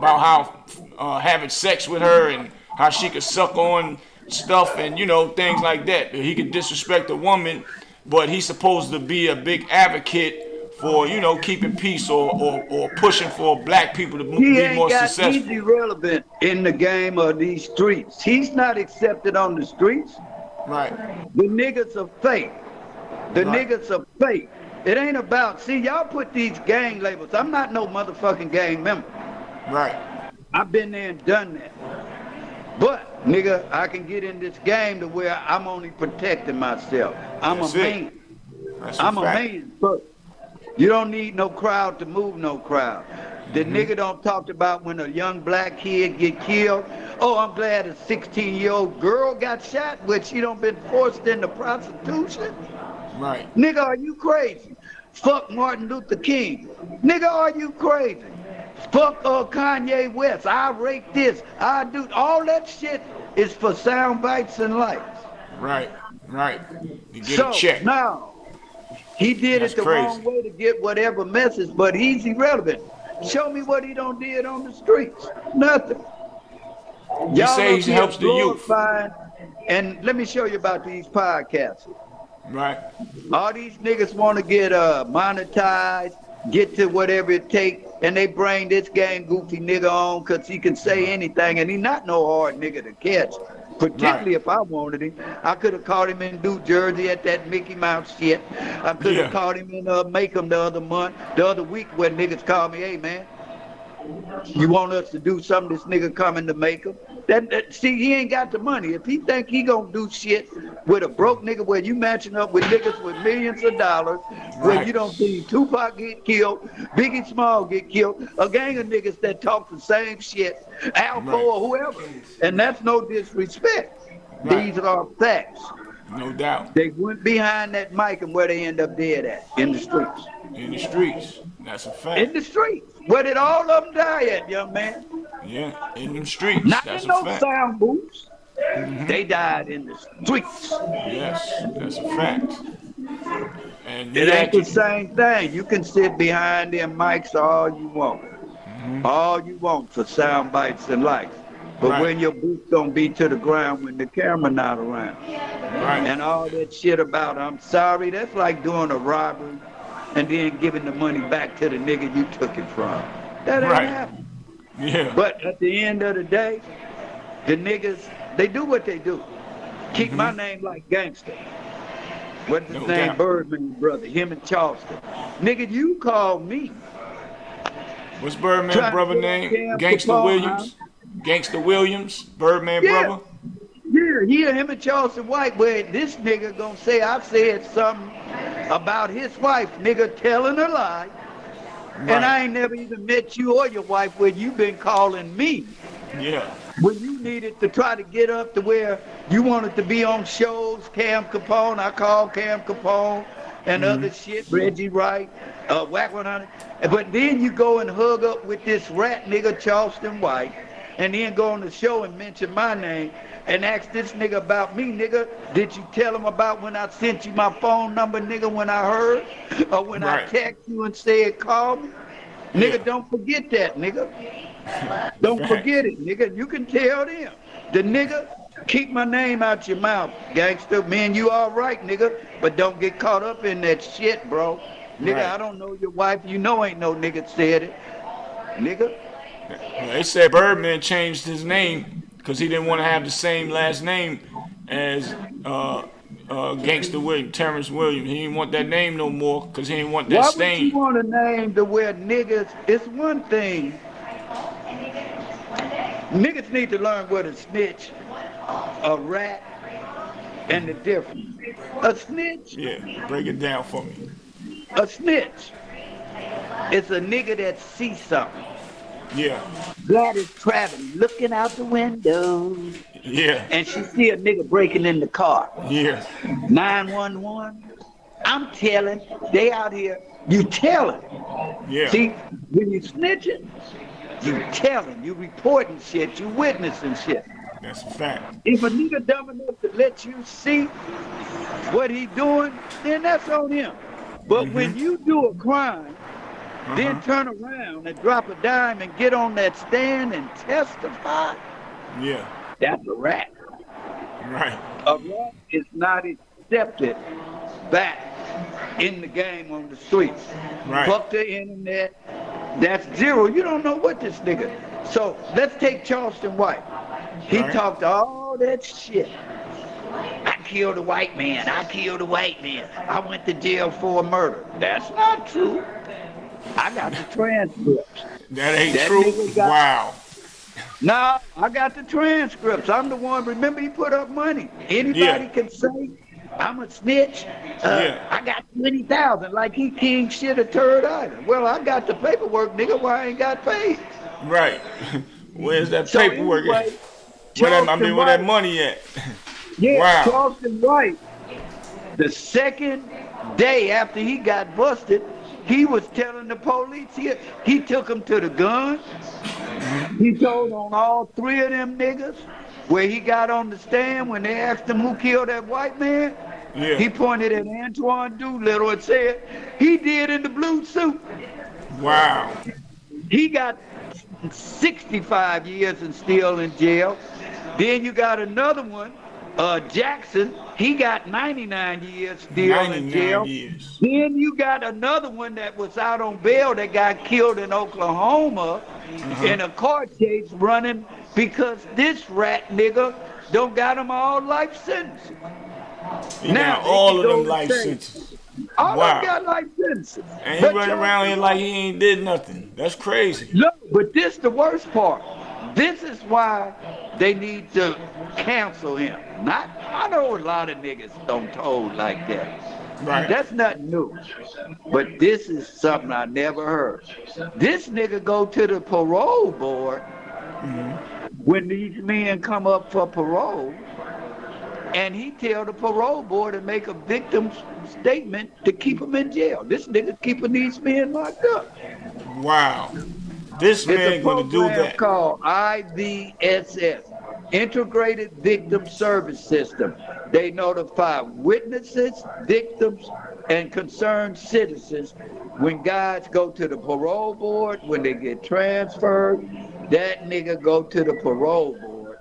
how having sex with her and how she could suck on stuff and things like that. He could disrespect a woman, but he's supposed to be a big advocate for keeping peace or pushing for black people to be more successful. He's irrelevant in the game of these streets. He's not accepted on the streets. Right. The niggas are fake. The Right. niggas are fake. It ain't about, see, y'all put these gang labels. I'm not no motherfucking gang member. Right. I've been there and done that. But, nigga, I can get in this game to where I'm only protecting myself. I'm That's a it. man. That's I'm a fact. man first. You don't need no crowd to move no crowd. The nigga don't talk about when a young black kid get killed. Oh, I'm glad a 16-year-old girl got shot, but she don't been forced into prostitution. Right. Nigga, are you crazy? Fuck Martin Luther King. Nigga, are you crazy? Fuck Kanye West. I rape this. I do. All that shit is for sound bites and likes. Right. Right. You get So a check. now, he did That's it the crazy. wrong way to get whatever message, but he's irrelevant. Show me what he don't did on the streets. Nothing. You say up he here helps the youth. glorifying- And let me show you about these podcasts. Right. All these niggas want to get monetized, get to whatever it takes, and they bring this gang goofy nigga on because he can say anything, and he not no hard nigga to catch. Particularly if I wanted him. I could have caught him in New Jersey at that Mickey Mouse shit. I could have caught him in Macomb the other week when niggas called me, hey man, you want us to do something? This nigga coming to Macomb. See, he ain't got the money. If he think he gonna do shit with a broke nigga where you matching up with niggas with millions of dollars, where you don't see Tupac get killed, Biggie Small get killed, a gang of niggas that talk the same shit, Alpo or whoever. And that's no disrespect. These are facts. No doubt. They went behind that mic and where they end up dead at, in the streets. In the streets. That's a fact. In the streets. Where did all of them die at, young man? Yeah, in them streets. Not that's in a no fact. sound booths. They died in the streets. Yes, that's a fact. And It ain't the same thing. You can sit behind them mics all you want. All you want for sound bites and likes. But when your boots don't be to the ground when the camera not around. And all that shit about I'm sorry, that's like doing a robbery and then giving the money back to the nigga you took it from. That ain't happening. Yeah. But at the end of the day, the niggas, they do what they do. Keep my name like gangster. What's his name? Birdman brother, him and Charleston. Nigga, you call me. What's Birdman brother name? Gangster Williams? Gangster Williams? Birdman brother? Yeah, him and Charleston White, where this nigga gonna say I said something about his wife, nigga telling a lie. And I ain't never even met you or your wife where you been calling me. Yeah. When you needed to try to get up to where you wanted to be on shows, Cam Capone, I called Cam Capone and other shit, Reggie Wright, Whack 100. But then you go and hug up with this rat nigga, Charleston White, and then go on the show and mention my name and ask this nigga about me, nigga. Did you tell him about when I sent you my phone number, nigga, when I heard? Or when I text you and said call me? Nigga, don't forget that, nigga. Don't forget it, nigga. You can tell them. The nigga, keep my name out your mouth, gangster. Man, you all right, nigga. But don't get caught up in that shit, bro. Nigga, I don't know your wife. You know ain't no nigga said it. Nigga. They said Birdman changed his name because he didn't want to have the same last name as Gangster Williams, Terrence Williams. He didn't want that name no more because he didn't want that stain. Why would you want a name to where niggas, it's one thing. Niggas need to learn what a snitch, a rat, and the difference. A snitch. Yeah, break it down for me. A snitch is a nigga that sees something. Yeah. Gladys traveling, looking out the window. Yeah. And she see a nigga breaking in the car. Yeah. 911. I'm telling, they out here, you telling. Yeah. See, when you snitching, you telling, you reporting shit, you witnessing shit. That's a fact. If a nigga dumb enough to let you see what he doing, then that's on him. But when you do a crime, then turn around and drop a dime and get on that stand and testify, that's a rat. Right. A rat is not accepted back in the game on the streets. Right. Fuck the internet. That's zero. You don't know what this nigga. So let's take Charleston White. He talked all that shit. I killed a white man. I killed a white man. I went to jail for a murder. That's not true. I got the transcripts. That ain't true? Wow. Nah, I got the transcripts. I'm the one. Remember, he put up money. Anybody can say, I'm a snitch. I got 20,000 like he king shit at Third Island. Well, I got the paperwork, nigga. Why I ain't got paid? Right. Where's that paperwork at? Where that money at? Yeah, wow. Charleston White, the second day after he got busted, he was telling the police, he took them to the gun. He told on all three of them niggas where he got on the stand when they asked him who killed that white man. Yeah. He pointed at Antoine Doolittle and said, he did in the blue suit. Wow. He got 65 years and still in jail. Then you got another one Jackson, he got 99 years still in 99 jail. years. Then you got another one that was out on bail that got killed in Oklahoma in a court case running because this rat nigga don't got them all life sentences. He Now, got they all can of go them to life jail. sentences. All Wow. them got life sentences. And he But running y'all around here know- like he ain't did nothing. That's crazy. Look, but this the worst part. This is why they need to cancel him. I know a lot of niggas don't told like that. Right. That's nothing new. But this is something I never heard. This nigga go to the parole board when these men come up for parole, and he tell the parole board to make a victim statement to keep them in jail. This nigga keeping these men locked up. Wow. This man It's a gonna do program that. called IVSS, Integrated Victim Service System. They notify witnesses, victims, and concerned citizens when guys go to the parole board, when they get transferred. That nigga go to the parole board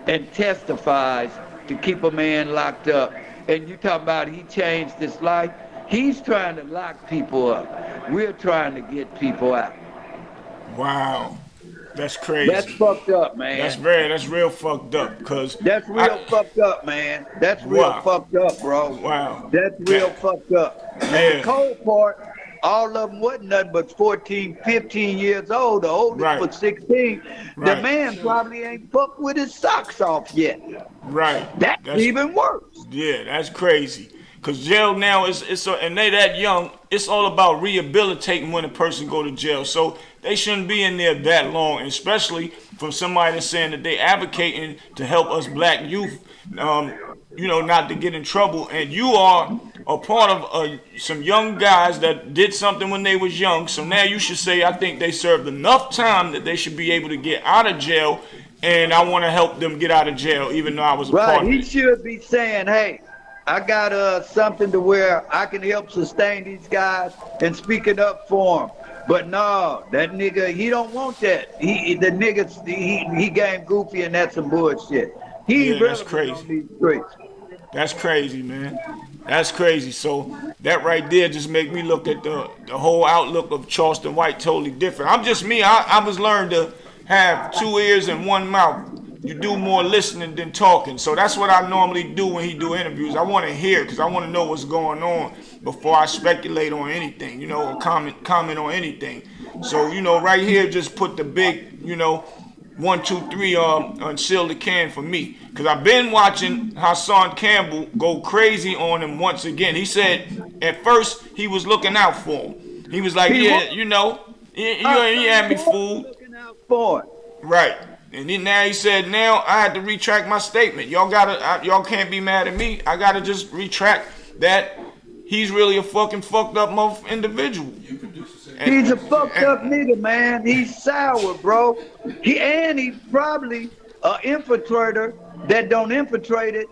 and testifies to keep a man locked up. And you talking about he changed his life? He's trying to lock people up. We're trying to get people out. Wow. That's crazy. That's fucked up, man. That's real fucked up. Cause That's real fucked up, man. That's real Wow. fucked up, bro. Wow. That's real Yeah. fucked up. Yeah. And the cold part, all of them wasn't nothing but 14, 15 years old. The oldest Right. was 16. The Right. man probably ain't fucked with his socks off yet. Right. That's even worse. Yeah, that's crazy. Cause jail now and they that young. It's all about rehabilitating when a person go to jail. So they shouldn't be in there that long, especially from somebody that's saying that they advocating to help us black youth, not to get in trouble. And you are a part of some young guys that did something when they was young. So now you should say, I think they served enough time that they should be able to get out of jail. And I want to help them get out of jail, even though I was a part Right, of he it. should be saying, hey, I got something to where I can help sustain these guys and speak it up for them. But no, that nigga, he don't want that. The niggas, he game goofy and that's some bullshit. He Yeah, that's relevant crazy. on these streets. That's crazy, man. That's crazy. So that right there just make me look at the whole outlook of Charleston White totally different. I'm just me. I was learned to have 2 ears and 1 mouth. You do more listening than talking. So that's what I normally do when he do interviews. I want to hear because I want to know what's going on before I speculate on anything, or comment on anything. So, right here, just put the big, 1, 2, 3 unseal the can for me. Because I've been watching Hassan Campbell go crazy on him once again. He said at first he was looking out for him. He was like, you had me fooled. Looking out for it. Right. And then now he said, now I had to retract my statement. Y'all can't be mad at me. I gotta just retract that he's really a fucking fucked up individual. He's a fucked up nigga, man. He's sour, bro. He's probably an infiltrator that don't infiltrate it.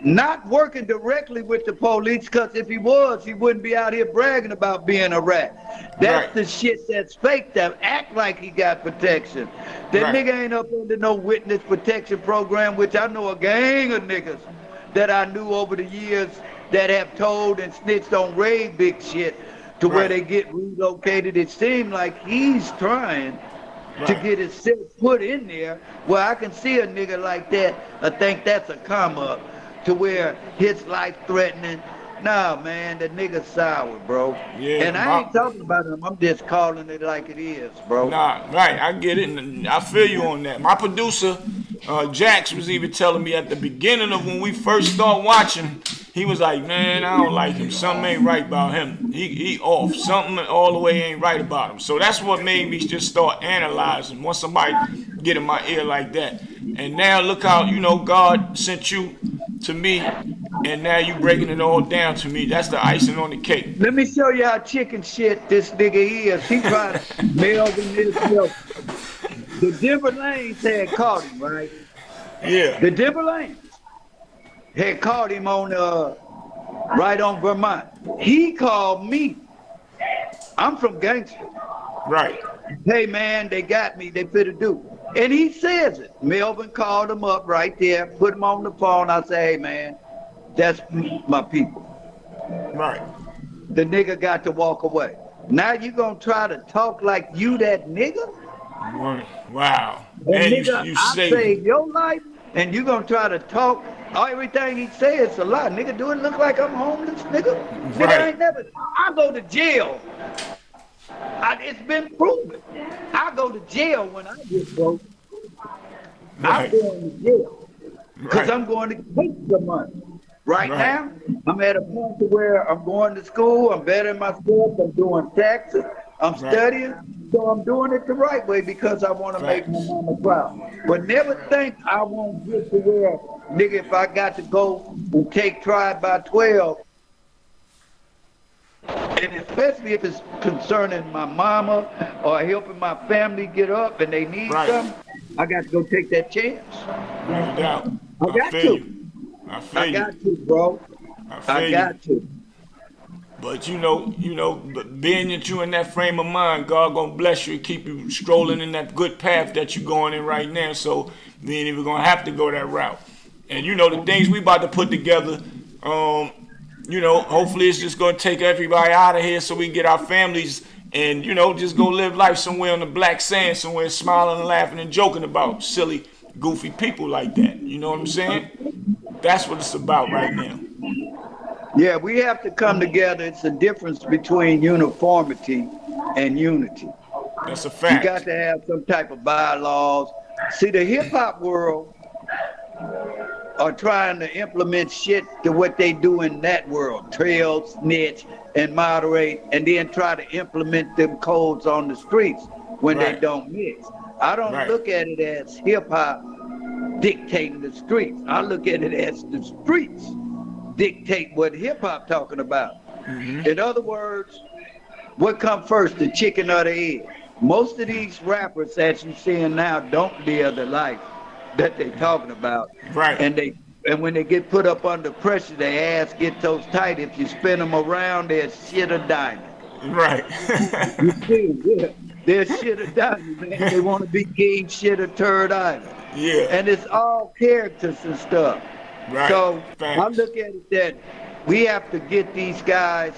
Not working directly with the police, because if he was, he wouldn't be out here bragging about being a rat. That's Right. the shit that's fake, that act like he got protection. That Right. nigga ain't up under no witness protection program, which I know a gang of niggas that I knew over the years that have told and snitched on Ray big shit to where Right. they get relocated. It seemed like he's trying to Right. get himself put in there where I can see a nigga like that. I think that's a come up to where his life threatening. Nah, man, the nigga sour, bro. Yeah, and I ain't talking about him. I'm just calling it like it is, bro. Nah, right, I get it, and I feel you on that. My producer, Jax, was even telling me at the beginning of when we first started watching, he was like, man, I don't like him. Something ain't right about him. He off. Something all the way ain't right about him. So that's what made me just start analyzing once somebody get in my ear like that. And now look how, God sent you to me, and now you breaking it all down to me. That's the icing on the cake. Let me show you how chicken shit this nigga is. He trying to Melvin himself. The Denver Lanes had caught him, right? Yeah. The Denver Lanes had caught him on right on Vermont. He called me. I'm from Gangster. Right. Hey man, they got me. They finna do. And he says it. Melvin called him up right there, put him on the phone. I say, hey, man, that's my people. Right. The nigga got to walk away. Now you gonna try to talk like you that nigga? Wow. And And nigga, you I saved saved your life, and you gonna try to talk everything he says a lie. Nigga, do it look like I'm homeless, nigga? Nigga, Right. I ain't never. I go to jail. It's been proven. I go to jail when I get broke. I'm Right. going to jail because Right. I'm going to take the money. Right Right. now, I'm at a point to where I'm going to school, I'm bettering myself, I'm doing taxes, I'm Right. studying, so I'm doing it the right way because I want to make my mama proud. But never think I won't get to where, nigga, if I got to go and take tried by 12, and especially if it's concerning my mama or helping my family get up and they need Right. something, I got to go take that chance. No doubt. I got feel to. you. I feel I you. got to, bro. feel I you. got to. But but being that you in that frame of mind, God gonna bless you and keep you strolling in that good path that you're going in right now. So we ain't even gonna have to go that route. And the things we about to put together, hopefully it's just gonna take everybody out of here so we can get our families and just go live life somewhere on the black sand, somewhere smiling and laughing and joking about silly, goofy people like that. You know what I'm saying? That's what it's about right now. Yeah, we have to come together. It's the difference between uniformity and unity. That's a You fact. got to have some type of bylaws. See, the hip-hop world are trying to implement shit to what they do in that world. Trail, snitch, and moderate, and then try to implement them codes on the streets when they Right. don't mix. I don't Right. look at it as hip-hop dictating the streets. I look at it as the streets dictate what hip-hop talking about. In other words, what come first, the chicken or the egg? Most of these rappers that you seeing now don't live the life that they talking about. Right. And when they get put up under pressure, their ass get so tight, if you spin them around, they're shit or diamond. Right. You see, yeah. They're shit or diamond, man. They want to be king, shit, or turd island. Yeah. And it's all characters and stuff. Right. So Facts. I look at it that we have to get these guys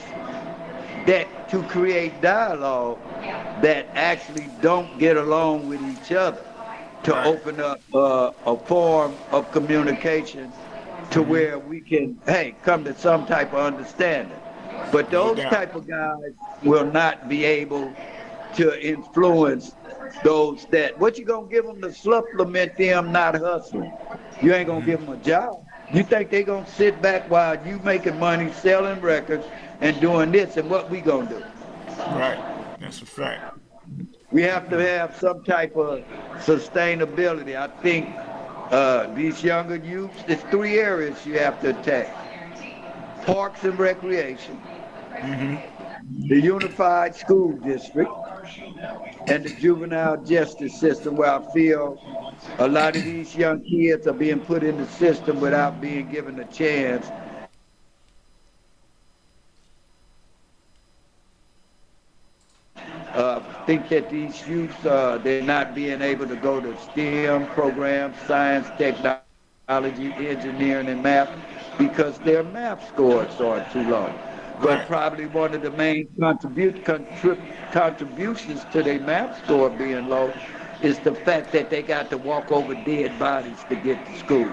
that to create dialogue that actually don't get along with each other to Right. open up a form of communication to where we can, come to some type of understanding. But those doubt. type of guys will not be able to influence those that, what you gonna give them to supplement them not hustling? You ain't gonna give them a job. You think they gonna sit back while you making money, selling records, and doing this, and what we gonna do? Right. That's a fact. We have to have some type of sustainability. I think these younger youths, there's 3 areas you have to attack. Parks and recreation, the unified school district, and the juvenile justice system, where I feel a lot of these young kids are being put in the system without being given a chance. Think that these youths, they're not being able to go to STEM programs, science, technology, engineering, and math, because their math scores are too low. But Right. probably one of the main contributions to their math score being low is the fact that they got to walk over dead bodies to get to school.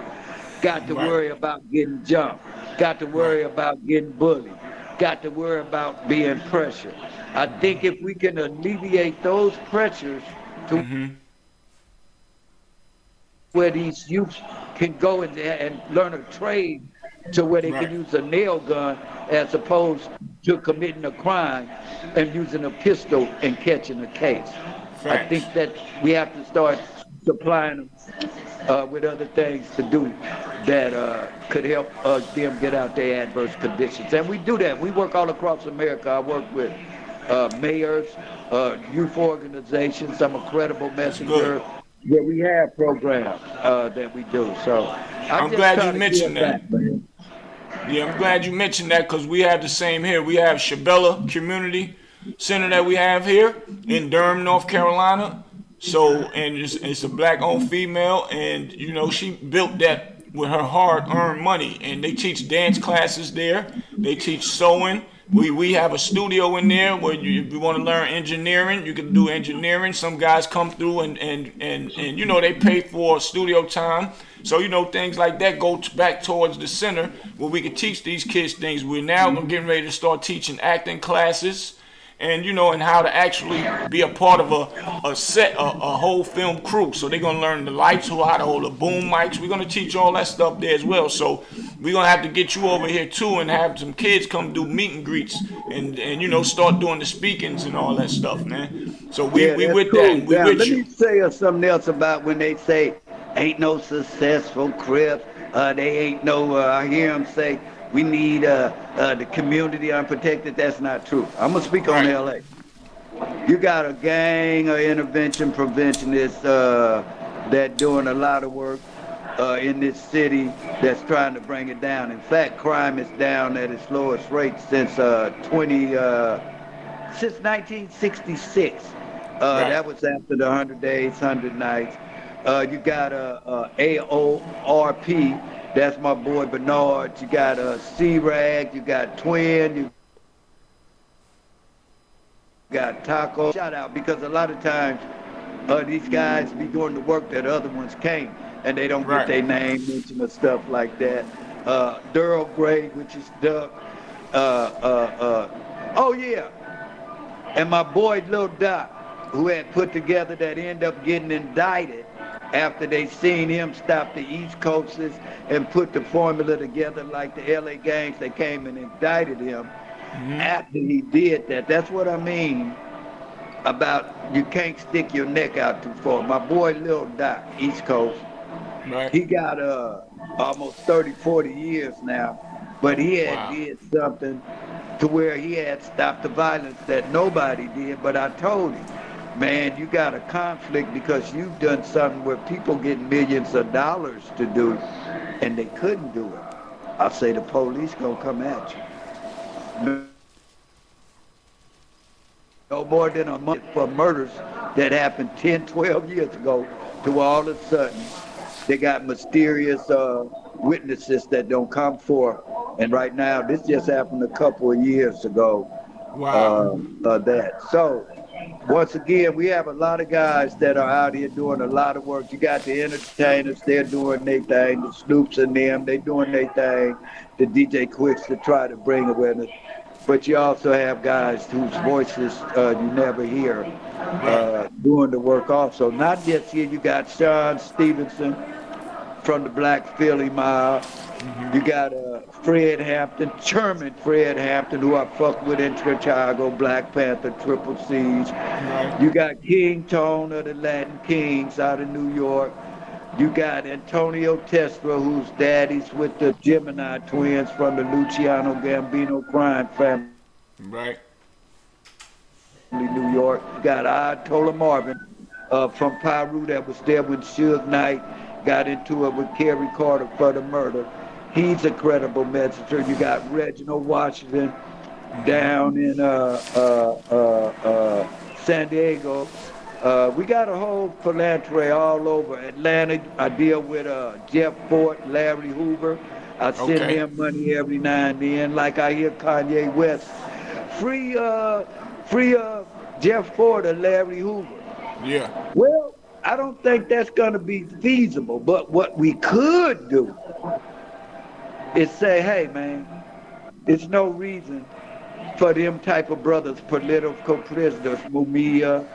Got to Right. worry about getting jumped. Got to worry about getting bullied. Got to worry about being pressured. I think if we can alleviate those pressures to where these youths can go and learn a trade to where they Right. can use a nail gun as opposed to committing a crime and using a pistol and catching a case. I Facts. think that we have to start supplying them with other things to do that could help them get out their adverse conditions. And we do that. We work all across America. I work with mayors, youth organizations. I'm a credible messenger. Yeah, we have programs that we do. So I'm just glad trying you to mentioned give that. back, man. Yeah, I'm glad you mentioned that because we have the same here. We have Shabella Community Center that we have here in Durham, North Carolina. So, and it's a black-owned female, and you know she built that with her hard-earned money. And they teach dance classes there. They teach sewing. We have a studio in there where if you want to learn engineering, you can do engineering. Some guys come through and you know they pay for studio time. So you know things like that go back towards the center where we can teach these kids things. We're now getting ready to start teaching acting classes. And you know, and how to actually be a part of a set, a whole film crew. So they're gonna learn the lights, how to hold the boom mics. We're gonna teach all that stuff there as well. So we're gonna have to get you over here too, and have some kids come do meet and greets, and you know start doing the speakings and all that stuff, man. So we with cool. that, and we now, with let you. me say something else about when they say ain't no successful Crips. They ain't no. I hear them say. We need the community unprotected. That's not true. I'm going to speak on L.A. You got a gang of intervention preventionists that doing a lot of work in this city that's trying to bring it down. In fact, crime is down at its lowest rate since 1966. That was after the 100 days, 100 nights. You got AORP. That's my boy Bernard. You got C-Rag, you got Twin, you got Taco. Shout out, because a lot of times these guys be doing the work that other ones can't, and they don't get their name mentioned or stuff like that. Durrell Gray, which is Duck. Oh yeah, and my boy Lil Doc, who had put together that ended up getting indicted after they seen him stop the East Coasters and put the formula together like the LA gangs. They came and indicted him after he did that. That's what I mean about you can't stick your neck out too far. My boy Lil Doc, East Coast, he got almost 30, 40 years now, but he had did something to where he had stopped the violence that nobody did, but I told him, man, you got a conflict because you've done something where people get millions of dollars to do, and they couldn't do it. I say the police gonna come at you. No more than a month for murders that happened 10, 12 years ago, to all of a sudden they got mysterious witnesses that don't come forth. And right now, this just happened a couple of years ago. So, once again, we have a lot of guys that are out here doing a lot of work. You got the entertainers, they're doing their thing. The Snoops and them, they doing their thing. The DJ Quicks to try to bring awareness. But you also have guys whose voices you never hear doing the work also. Not just here, you got Sean Stevenson from the Black Philly Mob. You got Fred Hampton, Chairman Fred Hampton, who I fuck with in Chicago, Black Panther, Triple C's. You got King Tone of the Latin Kings out of New York. You got Antonio Testra, whose daddy's with the Gemini twins from the Luciano Gambino crime family. New York. You got Ayatollah Marvin from Peru that was there when Suge Knight got into it with Kerry Carter for the murder. He's a credible messenger. You got Reginald Washington down in San Diego. We got a whole philanthropy all over Atlanta. I deal with Jeff Fort, Larry Hoover. I send them money every now and then. Like I hear Kanye West, free Jeff Fort or Larry Hoover. Yeah. Well, I don't think that's going to be feasible. But what we could do is say, hey, man, there's no reason for them type of brothers, political prisoners, Mumia,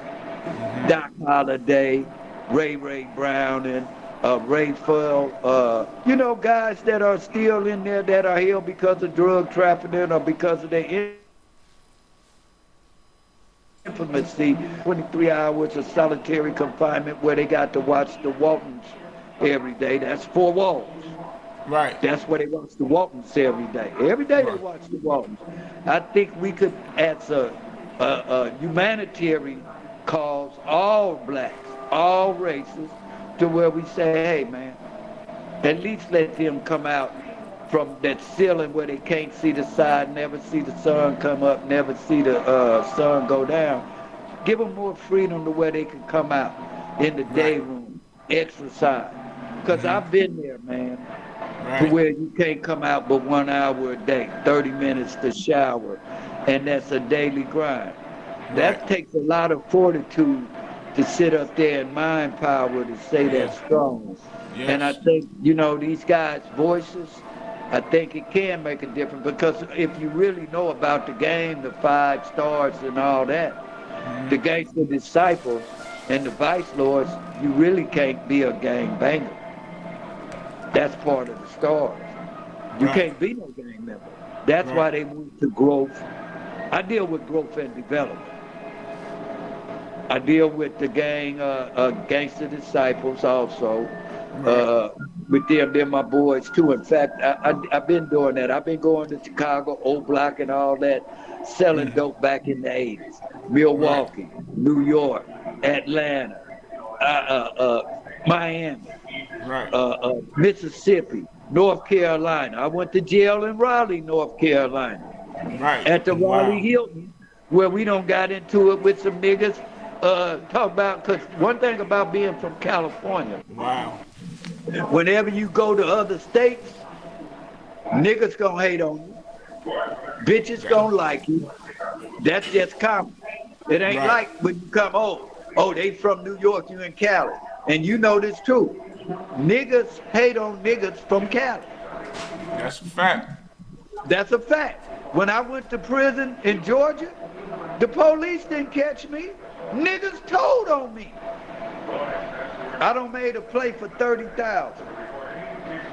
Doc Holliday, Ray Brown, and Ray Full, guys that are still in there that are here because of drug trafficking or because of their infamousy, 23 hours of solitary confinement where they got to watch the Waltons every day. That's 4 walls. Right. That's where they watch the Waltons every day. Every day they watch the Waltons. I think we could answer a humanitarian cause, all blacks, all races, to where we say, hey, man, at least let them come out from that ceiling where they can't see the side, never see the sun come up, never see the sun go down. give them more freedom to where they can come out in the day room, exercise. Because I've been there, man, to where you can't come out but 1 hour a day, 30 minutes to shower, and that's a daily grind. That takes a lot of fortitude to sit up there and mind power to say that strong. Yes. And I think, you know, these guys' voices, I think it can make a difference, because if you really know about the game, the 5 stars and all that, the gangster disciples and the vice lords, you really can't be a gang banger. That's part of the stars. You can't be no gang member. That's why they move to growth. I deal with growth and development. I deal with the gang, gangster disciples also. With them, they're my boys too. In fact, I've been doing that. I've been going to Chicago, Old Block and all that, selling dope back in the 80s. Milwaukee, New York, Atlanta, Miami, Mississippi, North Carolina. I went to jail in Raleigh, North Carolina. At the Raleigh Hilton, where we don't got into it with some niggas. Talk about, because one thing about being from California, whenever you go to other states, niggas gonna hate on you, bitches gonna like you. That's just common. It ain't like when you come, oh, they from New York, you in Cali. And you know this too. Niggas hate on niggas from Cali. That's a fact. That's a fact. When I went to prison in Georgia, the police didn't catch me. Niggas told on me. I done made a play for 30,000.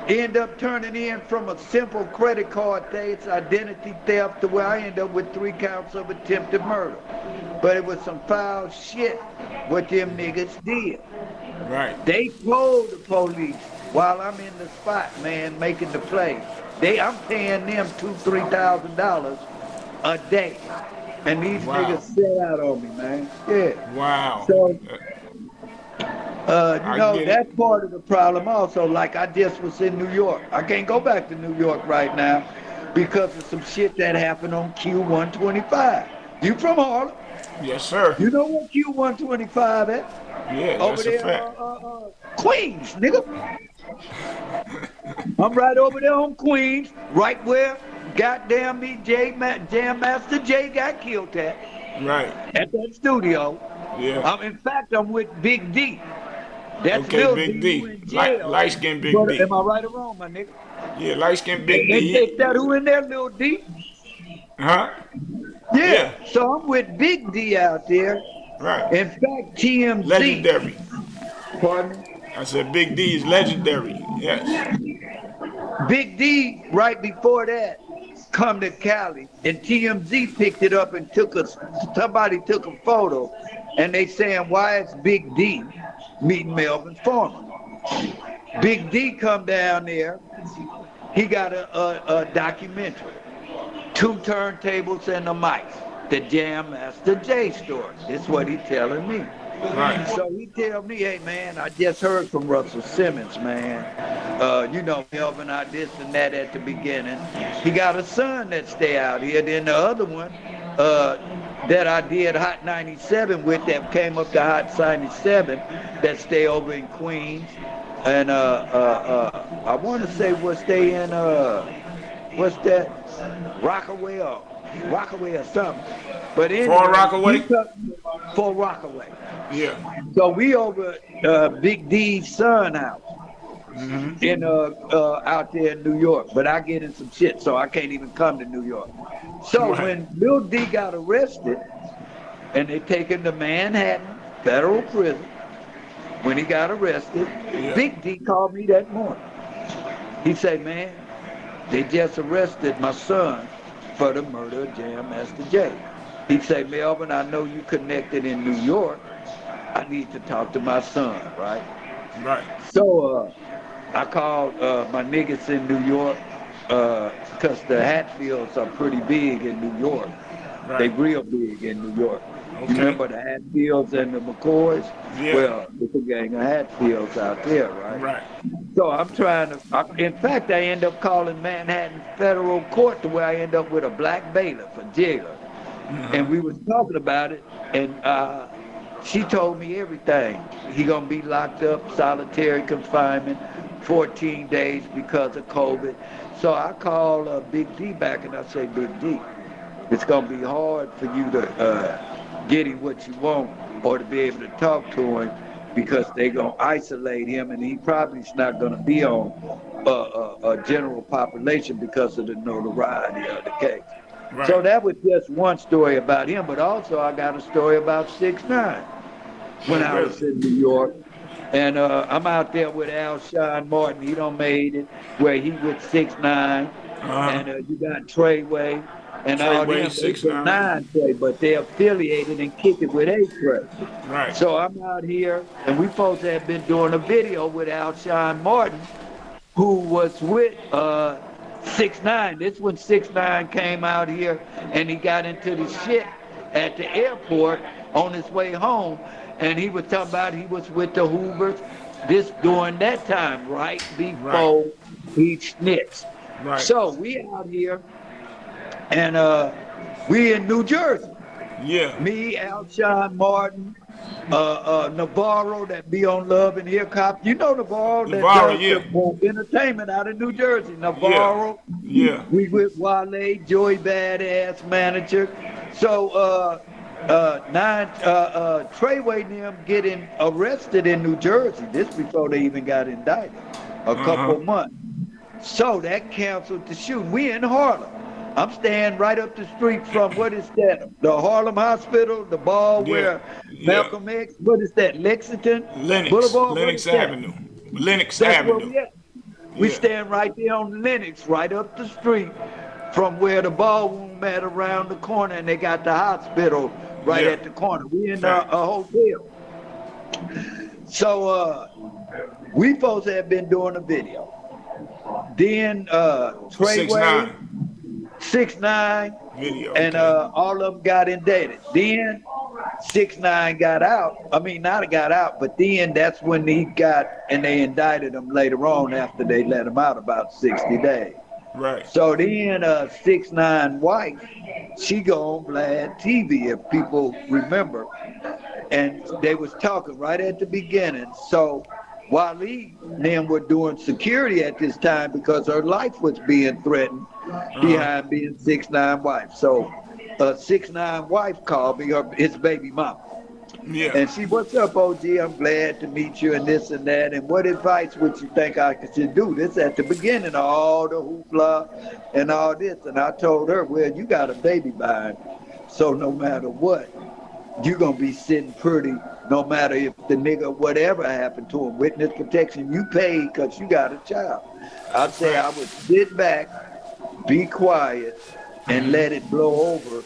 End up turning in from a simple credit card thing, it's identity theft, to where I end up with 3 counts of attempted murder. But it was some foul shit what them niggas did. They told the police while I'm in the spot, man, making the play. I'm paying them $2,000-$3,000 a day. And these niggas set out on me, man. Yeah. So, you know, that's part of the problem also. Like, I just was in New York. I can't go back to New York right now because of some shit that happened on Q125. You from Harlem? Yes, sir. You know what Q125 is? Yeah, over that's there, a fact. Queens, nigga. I'm right over there on Queens, right where goddamn me, Jam Master Jay got killed at. At that studio. Yeah. In fact, I'm with Big D. That's Big D. Light skin Big D. Am I right or wrong, my nigga? Yeah, light skin Big D. They take that who in there, Lil D? Yeah. So I'm with Big D out there. In fact, TMZ. Legendary. Pardon me? I said Big D is legendary. Yes. Big D, right before that, come to Cali, and TMZ picked it up and somebody took a photo, and they saying, why is Big D meeting Melvin Foreman? Big D come down there, he got a documentary, 2 turntables and a mic, the Jam Master Jay story. That's what he telling me. So he tell me, hey man, I just heard from Russell Simmons, man. You know, Melvin, I this and that at the beginning. He got a son that stay out here. Then the other one that I did Hot 97 with, that came up to Hot 97, that stay over in Queens. And I want to say what's they in, what's that? Rockaway or something. But anyway, For Rockaway? For Rockaway. Yeah. So we over Big D's son house in out there in New York. But I get in some shit, so I can't even come to New York. So when Lil D got arrested and they take him to Manhattan federal prison, when he got arrested, Big D called me that morning. He said, man, they just arrested my son for the murder of Jam Master Jay. He said, Melvin, I know you connected in New York. I need to talk to my son, right? So I called my niggas in New York, because the Hatfields are pretty big in New York. They real big in New York. You remember the Hatfields and the McCoys? Well, it's a gang of Hatfields out there, right? So I'm trying to, in fact, I end up calling Manhattan Federal Court, to where I end up with a black bailiff, a jailer. and we was talking about it, and she told me everything. He gonna be locked up, solitary confinement, 14 days because of COVID. So I called Big D back and I say, Big D, it's gonna be hard for you to get him what you want or to be able to talk to him because they gonna isolate him and he probably is not gonna be on a general population because of the notoriety of the case. Right. So that was just one story about him, but also I got a story about 6ix9ine when I was in New York. And I'm out there with Alshon Martin. He done made it where he with 6ix9ine. And you got Treyway and all them. 6ix9ine Trey, but they affiliated and kick it with A-Trey. Right. So I'm out here, and we folks have been doing a video with Alshon Martin, who was with 6ix9ine. This when 6ix9ine came out here and he got into the shit at the airport on his way home, and he was talking about he was with the Hoovers. This during that time, right before he snitched. Right. So we out here, and we in New Jersey. Yeah. Me, Alshon Martin, Navarro that be on Love and Hip Hop. You know Navarro that does entertainment out of New Jersey. Navarro. Yeah. We with Wale, Joey Badass manager. So Treyway and them getting arrested in New Jersey. This before they even got indicted. A couple months. So that canceled the shooting. We in Harlem. I'm staying right up the street from, what is that? The Harlem Hospital, the ball where Malcolm X, what is that? Lexington? Boulevard? Lenox Avenue. Lenox Avenue. We stand right there on Lenox, right up the street from where the ballroom at around the corner, and they got the hospital right at the corner. We in a hotel. So we folks have been doing a video. Then Treyway, 6ix9ine, video, and all of them got indicted. Then 6ix9ine got out. I mean, not got out, but then that's when he got, and they indicted him later on after they let him out about 60 days. Right. So then 6ix9ine wife, she go on Vlad TV, if people remember. And they was talking right at the beginning. So Wale and them were doing security at this time because her life was being threatened behind being 6ix9ine wife. So 6ix9ine wife called me, his baby mama. Yeah. And she, what's up, OG? I'm glad to meet you and this and that. And what advice would you think I should do? This at the beginning of all the hoopla and all this. And I told her, well, you got a baby behind. So no matter what, you're going to be sitting pretty, no matter if the nigga, whatever happened to him, witness protection, you paid because you got a child. I'd say I would sit back, be quiet, and let it blow over,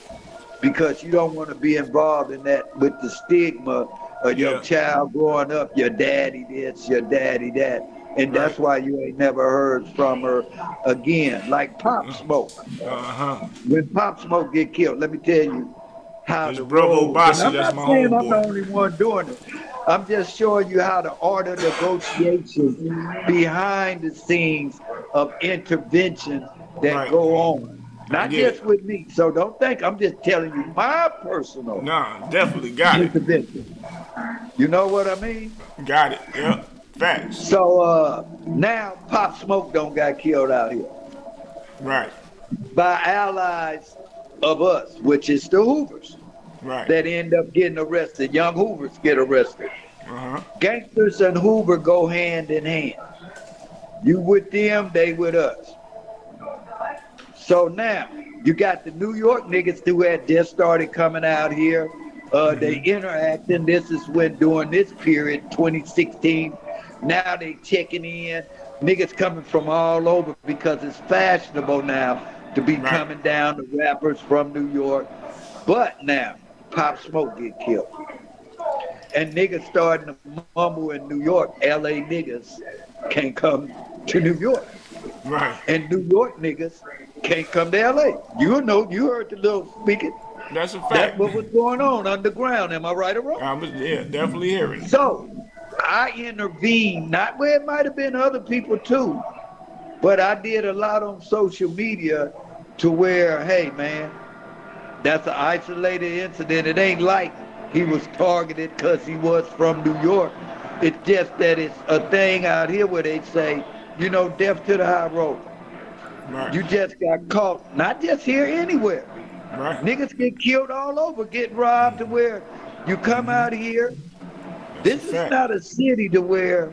because you don't want to be involved in that with the stigma of your child growing up, your daddy this, your daddy that. And that's why you ain't never heard from her again. Like Pop Smoke. When Pop Smoke get killed, let me tell you how the Bravo Bossy, that's my homeboy. I'm the only one doing it. I'm just showing you how the art of negotiation behind the scenes of intervention that go on. Not just with me. So don't think I'm just telling you my personal. Nah, definitely got intervention. You know what I mean? Got it. Yeah. Facts. So now Pop Smoke don't got killed out here. Right. By allies of us, which is the Hoovers. Right. That end up getting arrested. Young Hoovers get arrested. Gangsters and Hoover go hand in hand. You with them, they with us. So now, you got the New York niggas who had just started coming out here. They interacting. This is when, during this period, 2016, now they checking in. Niggas coming from all over because it's fashionable now to be coming down to rappers from New York. But now, Pop Smoke get killed. And niggas starting to mumble in New York, LA niggas can't come to New York. Right. And New York niggas can't come to LA. You know, you heard the little speaking. That's a fact. That's what was going on underground. Am I right or wrong? Definitely hearing. So I intervened, not where it might have been other people too, but I did a lot on social media to where, hey man, That's an isolated incident. It ain't like he was targeted because he was from New York. It's just that it's a thing out here where they say, you know, death to the high road. Right. You just got caught, not just here, anywhere. Right. Niggas get killed all over, get robbed to where you come out here. This is not a city to where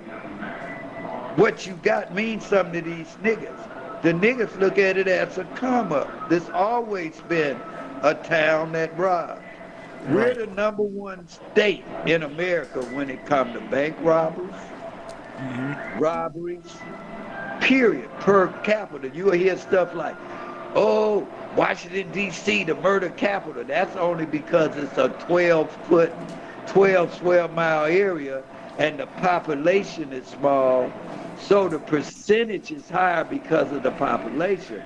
what you got means something to these niggas. The niggas look at it as a come up. There's always been a town that robs. We're the number one state in America when it comes to bank robberies, robberies, period, per capita. You'll hear stuff like, oh, Washington, D.C., the murder capital. That's only because it's a 12 square mile area and the population is small. So the percentage is higher because of the population.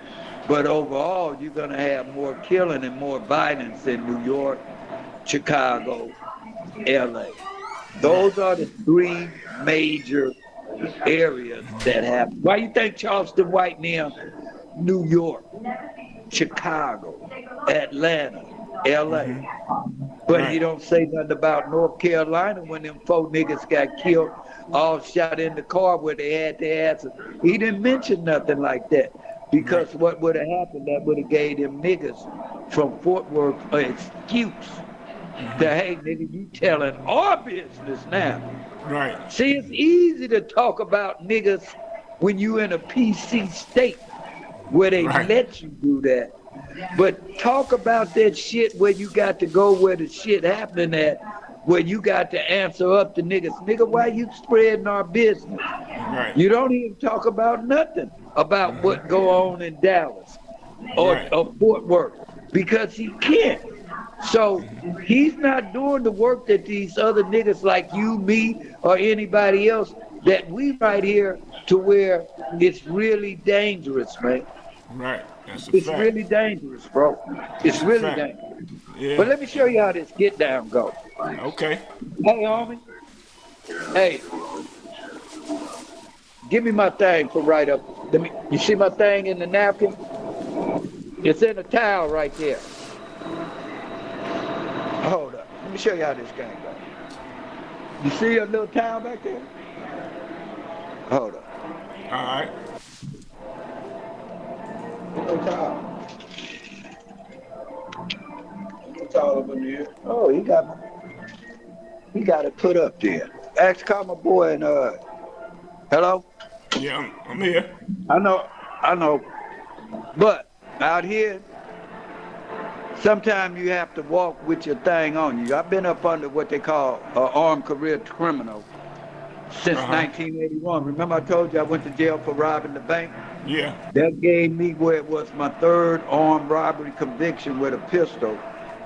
But overall, you're going to have more killing and more violence in New York, Chicago, L.A. Those are the three major areas that happen. Why you think Charleston White near New York, Chicago, Atlanta, L.A.? But he don't say nothing about North Carolina when them 4 niggas got killed, all shot in the car where they had their asses. He didn't mention nothing like that. Because what would have happened, that would have gave them niggas from Fort Worth an excuse to, hey, nigga, you telling our business now. Right. See, it's easy to talk about niggas when you in a PC state where they let you do that. But talk about that shit where you got to go where the shit happening at, where you got to answer up to niggas. Nigga, why you spreading our business? Right. You don't even talk about nothing about what go on in Dallas or Fort Worth because he can't. So he's not doing the work that these other niggas like you, me, or anybody else that we right here to where it's really dangerous, man. Right. That's a It's fact. really dangerous, bro. It's really dangerous. Yeah. But let me show you how this get down go. Okay. Hey, homie. Hey. Give me my thing for right up. You see my thing in the napkin? It's in the towel right there. Hold up. Let me show you how this game goes. You see a little towel back there? Hold up. All right. Little towel. What's all up in here? Oh, he got it put up there. Ask, call my boy and hello? Yeah, I'm here. I know. But out here, sometimes you have to walk with your thing on you. I've been up under what they call an armed career criminal since 1981. Remember I told you I went to jail for robbing the bank? Yeah. That gave me where it was my third armed robbery conviction with a pistol.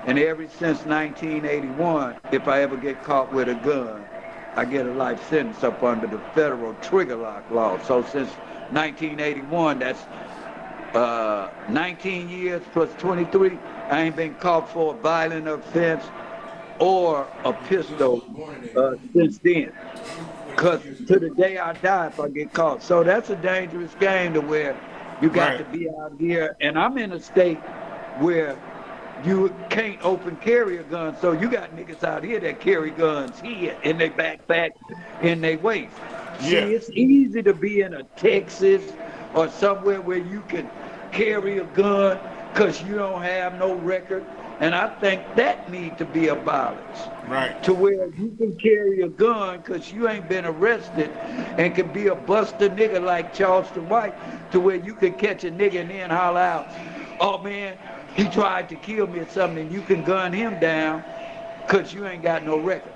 And ever since 1981, if I ever get caught with a gun, I get a life sentence up under the federal trigger lock law. So since 1981, that's 19 years plus 23. I ain't been caught for a violent offense or a pistol since then. Because to the day I die if I get caught. So that's a dangerous game to where you got to be out here. And I'm in a state where you can't open carry a gun, so you got niggas out here that carry guns here in their backpack, in their waist. See, it's easy to be in a Texas or somewhere where you can carry a gun because you don't have no record. And I think that needs to be abolished. Right. To where you can carry a gun because you ain't been arrested and can be a buster nigga like Charleston White, to where you can catch a nigga and then holler out, oh man, he tried to kill me or something, and you can gun him down because you ain't got no record.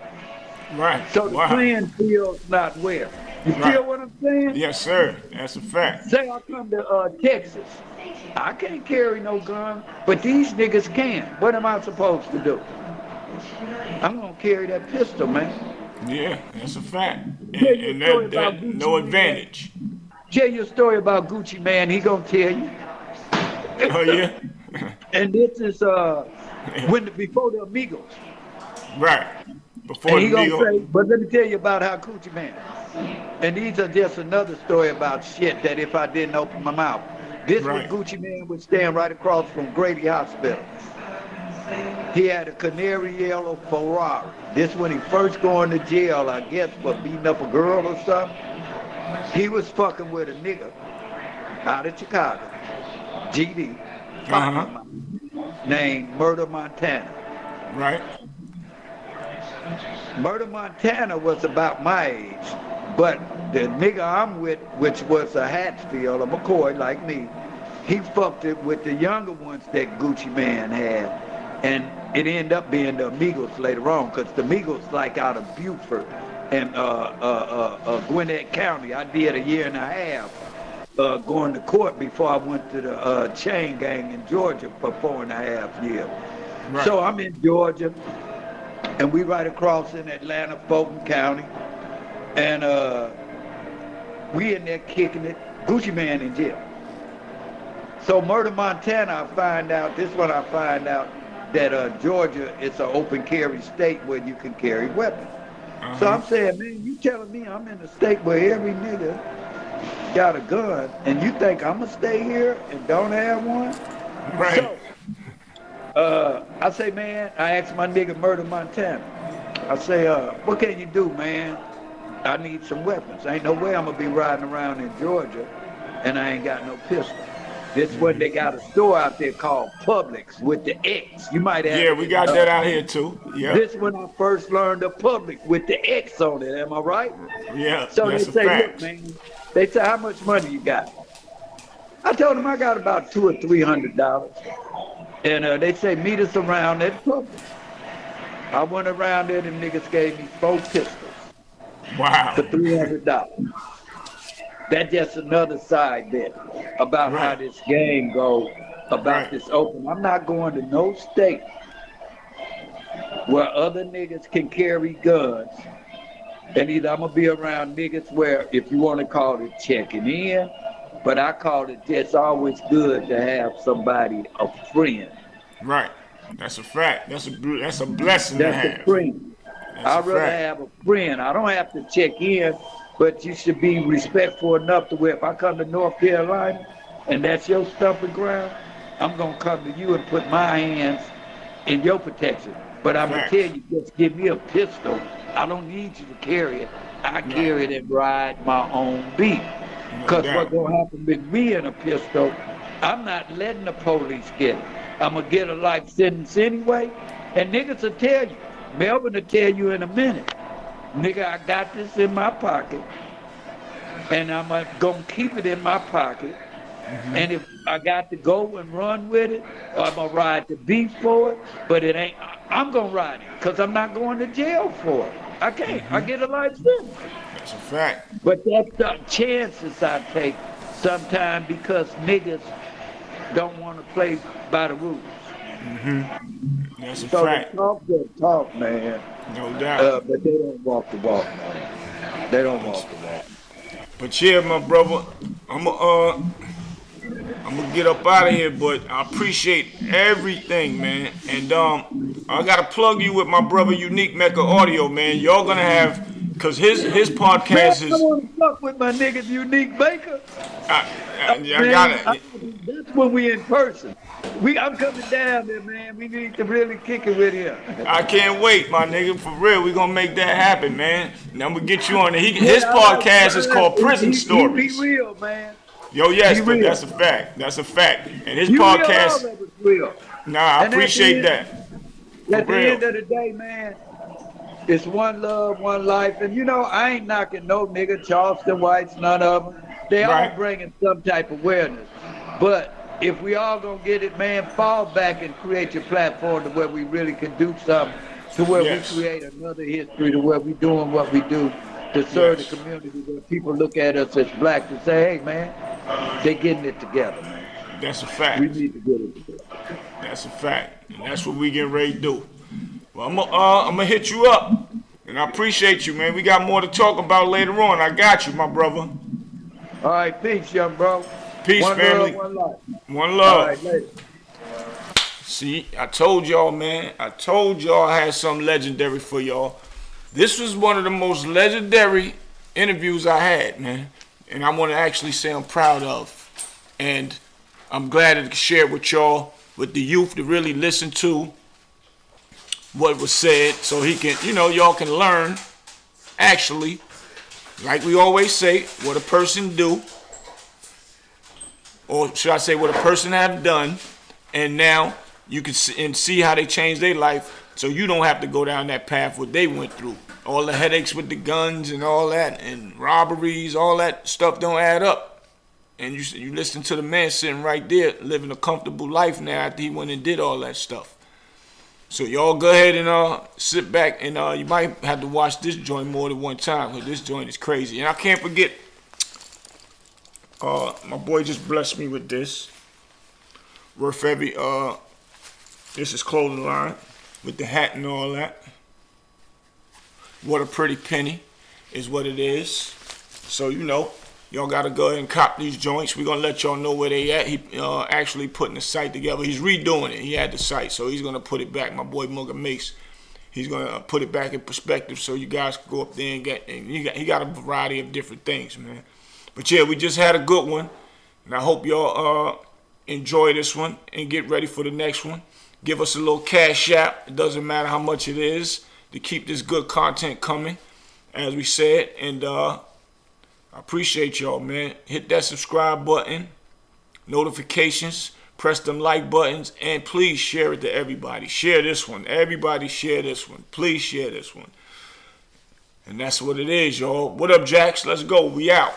Right. So the playing field's not where. You feel what I'm saying? Yes, sir. That's a fact. Say I come to Texas. I can't carry no gun, but these niggas can. What am I supposed to do? I'm going to carry that pistol, man. Yeah, that's a fact. And that no advantage. Tell you a story about Gucci Man. He going to tell you. Oh, yeah? And this is before the Amigos. Right. Before and he the gonna say, but let me tell you about how Gucci Man. And these are just another story about shit that if I didn't open my mouth. This was Gucci Man would stand right across from Grady Hospital. He had a canary yellow Ferrari. This when he first going to jail, I guess, for beating up a girl or something. He was fucking with a nigga out of Chicago, GD, named Murder Montana. Right. Murder Montana was about my age, but the nigga I'm with, which was a Hatfield, a McCoy like me, he fucked it with the younger ones that Gucci Man had, and it ended up being the Amigos later on, because the Amigos like out of Beaufort and Gwinnett County. I did a year and a half going to court before I went to the chain gang in Georgia for 4.5 years. Right. So I'm in Georgia, and we right across in Atlanta, Fulton County, and we in there kicking it. Gucci Man in jail. So Murder Montana, I find out that Georgia is an open carry state where you can carry weapons. So I'm saying, man, you telling me I'm in a state where every nigga got a gun, and you think I'm gonna stay here and don't have one? Right. So, I say, man, I asked my nigga Murder Montana. I say, what can you do, man? I need some weapons. Ain't no way I'm gonna be riding around in Georgia and I ain't got no pistol. This when they got a store out there called Publix with the X. You might have. Yeah, we got that out here too. Yeah. This when I first learned of Publix with the X on it. Am I right? Yeah. So that's they say, a fact. look, man. They say, how much money you got? I told them I got about $200 or $300, and they say meet us around at Publix. I went around there. Them niggas gave me 4 pistols. Wow. For $300. That's just another side bet about how this game goes, about this open. I'm not going to no state where other niggas can carry guns. And either I'm going to be around niggas where, if you want to call it checking in, but I call it just always good to have somebody, a friend. Right. That's a fact. That's a blessing to have. That's a friend. I'd rather have a friend. I don't have to check in. But you should be respectful enough to where if I come to North Carolina and that's your stumping ground, I'm going to come to you and put my hands in your protection. But I'm going to tell you, just give me a pistol. I don't need you to carry it. I carry it and ride my own beat. Because what's going to happen with me in a pistol, I'm not letting the police get it. I'm going to get a life sentence anyway. And niggas will tell you, Melvin will tell you in a minute, nigga, I got this in my pocket, and I'm gonna keep it in my pocket. And if I got to go and run with it, or I'm gonna ride the beef for it, but it ain't, I'm gonna ride it, because I'm not going to jail for it. I can't. I get a life sentence. That's a fact. But that's the chances I take sometimes because niggas don't want to play by the rules. That's a So fact. they talk that talk, man. No doubt. But they don't walk the walk, man. They don't walk the walk. But yeah, my brother, I'm gonna get up out of here, but I appreciate everything, man. And I gotta plug you with my brother Unique Mecca Audio, man. Y'all gonna have, cause his podcast man, is. I want to fuck with my niggas Unique Baker. I got it. That's when we in person. I'm coming down there, man. We need to really kick it with him. I can't wait, my nigga. For real, we gonna make that happen, man. And I'm gonna get you on there. His podcast is called Prison Stories. Be real, man. Yo, yes, Be real. that's a fact. That's a fact. And his You podcast. real, all of it's real. Nah, I And appreciate that. At the real. end of the day, man, it's one love, one life. And you know, I ain't knocking no nigga, Charleston Whites, none of them. They all bringing some type of awareness. But if we all gonna get it, man, fall back and create your platform to where we really can do something, to where we create another history, to where we doing what we do to serve the community, where people look at us as black and say, hey, man, they getting it together, man. That's a fact. We need to get it together. That's a fact. And that's what we getting ready to do. Well, I'm gonna hit you up. And I appreciate you, man. We got more to talk about later on. I got you, my brother. All right, peace, young bro. Peace, one family. Love, one life. One love. All right, later. See, I told y'all, man. I told y'all I had something legendary for y'all. This was one of the most legendary interviews I had, man. And I want to actually say I'm proud of. And I'm glad to share it with y'all, with the youth to really listen to. what was said, so he can, y'all can learn, actually, like we always say, what a person do, or should I say what a person have done, and now you can see how they changed their life, so you don't have to go down that path what they went through. All the headaches with the guns and all that, and robberies, all that stuff don't add up. And you listen to the man sitting right there, living a comfortable life now after he went and did all that stuff. So y'all go ahead and sit back, and you might have to watch this joint more than one time, because this joint is crazy. And I can't forget, my boy just blessed me with this. Worth every, this is clothing line with the hat and all that. What a pretty penny is what it is. So, y'all got to go ahead and cop these joints. We're going to let y'all know where they at. He actually putting the site together. He's redoing it. He had the site, so he's going to put it back. My boy Mugga Mace, he's going to put it back in perspective so you guys can go up there and get, and he got a variety of different things, man. But yeah, we just had a good one, and I hope y'all enjoy this one and get ready for the next one. Give us a little cash app. It doesn't matter how much it is, to keep this good content coming, as we said. And I appreciate y'all, man. Hit that subscribe button, notifications, press them like buttons, and please share it to everybody. Share this one. Everybody share this one. Please share this one. And that's what it is, y'all. What up, Jax? Let's go. We out.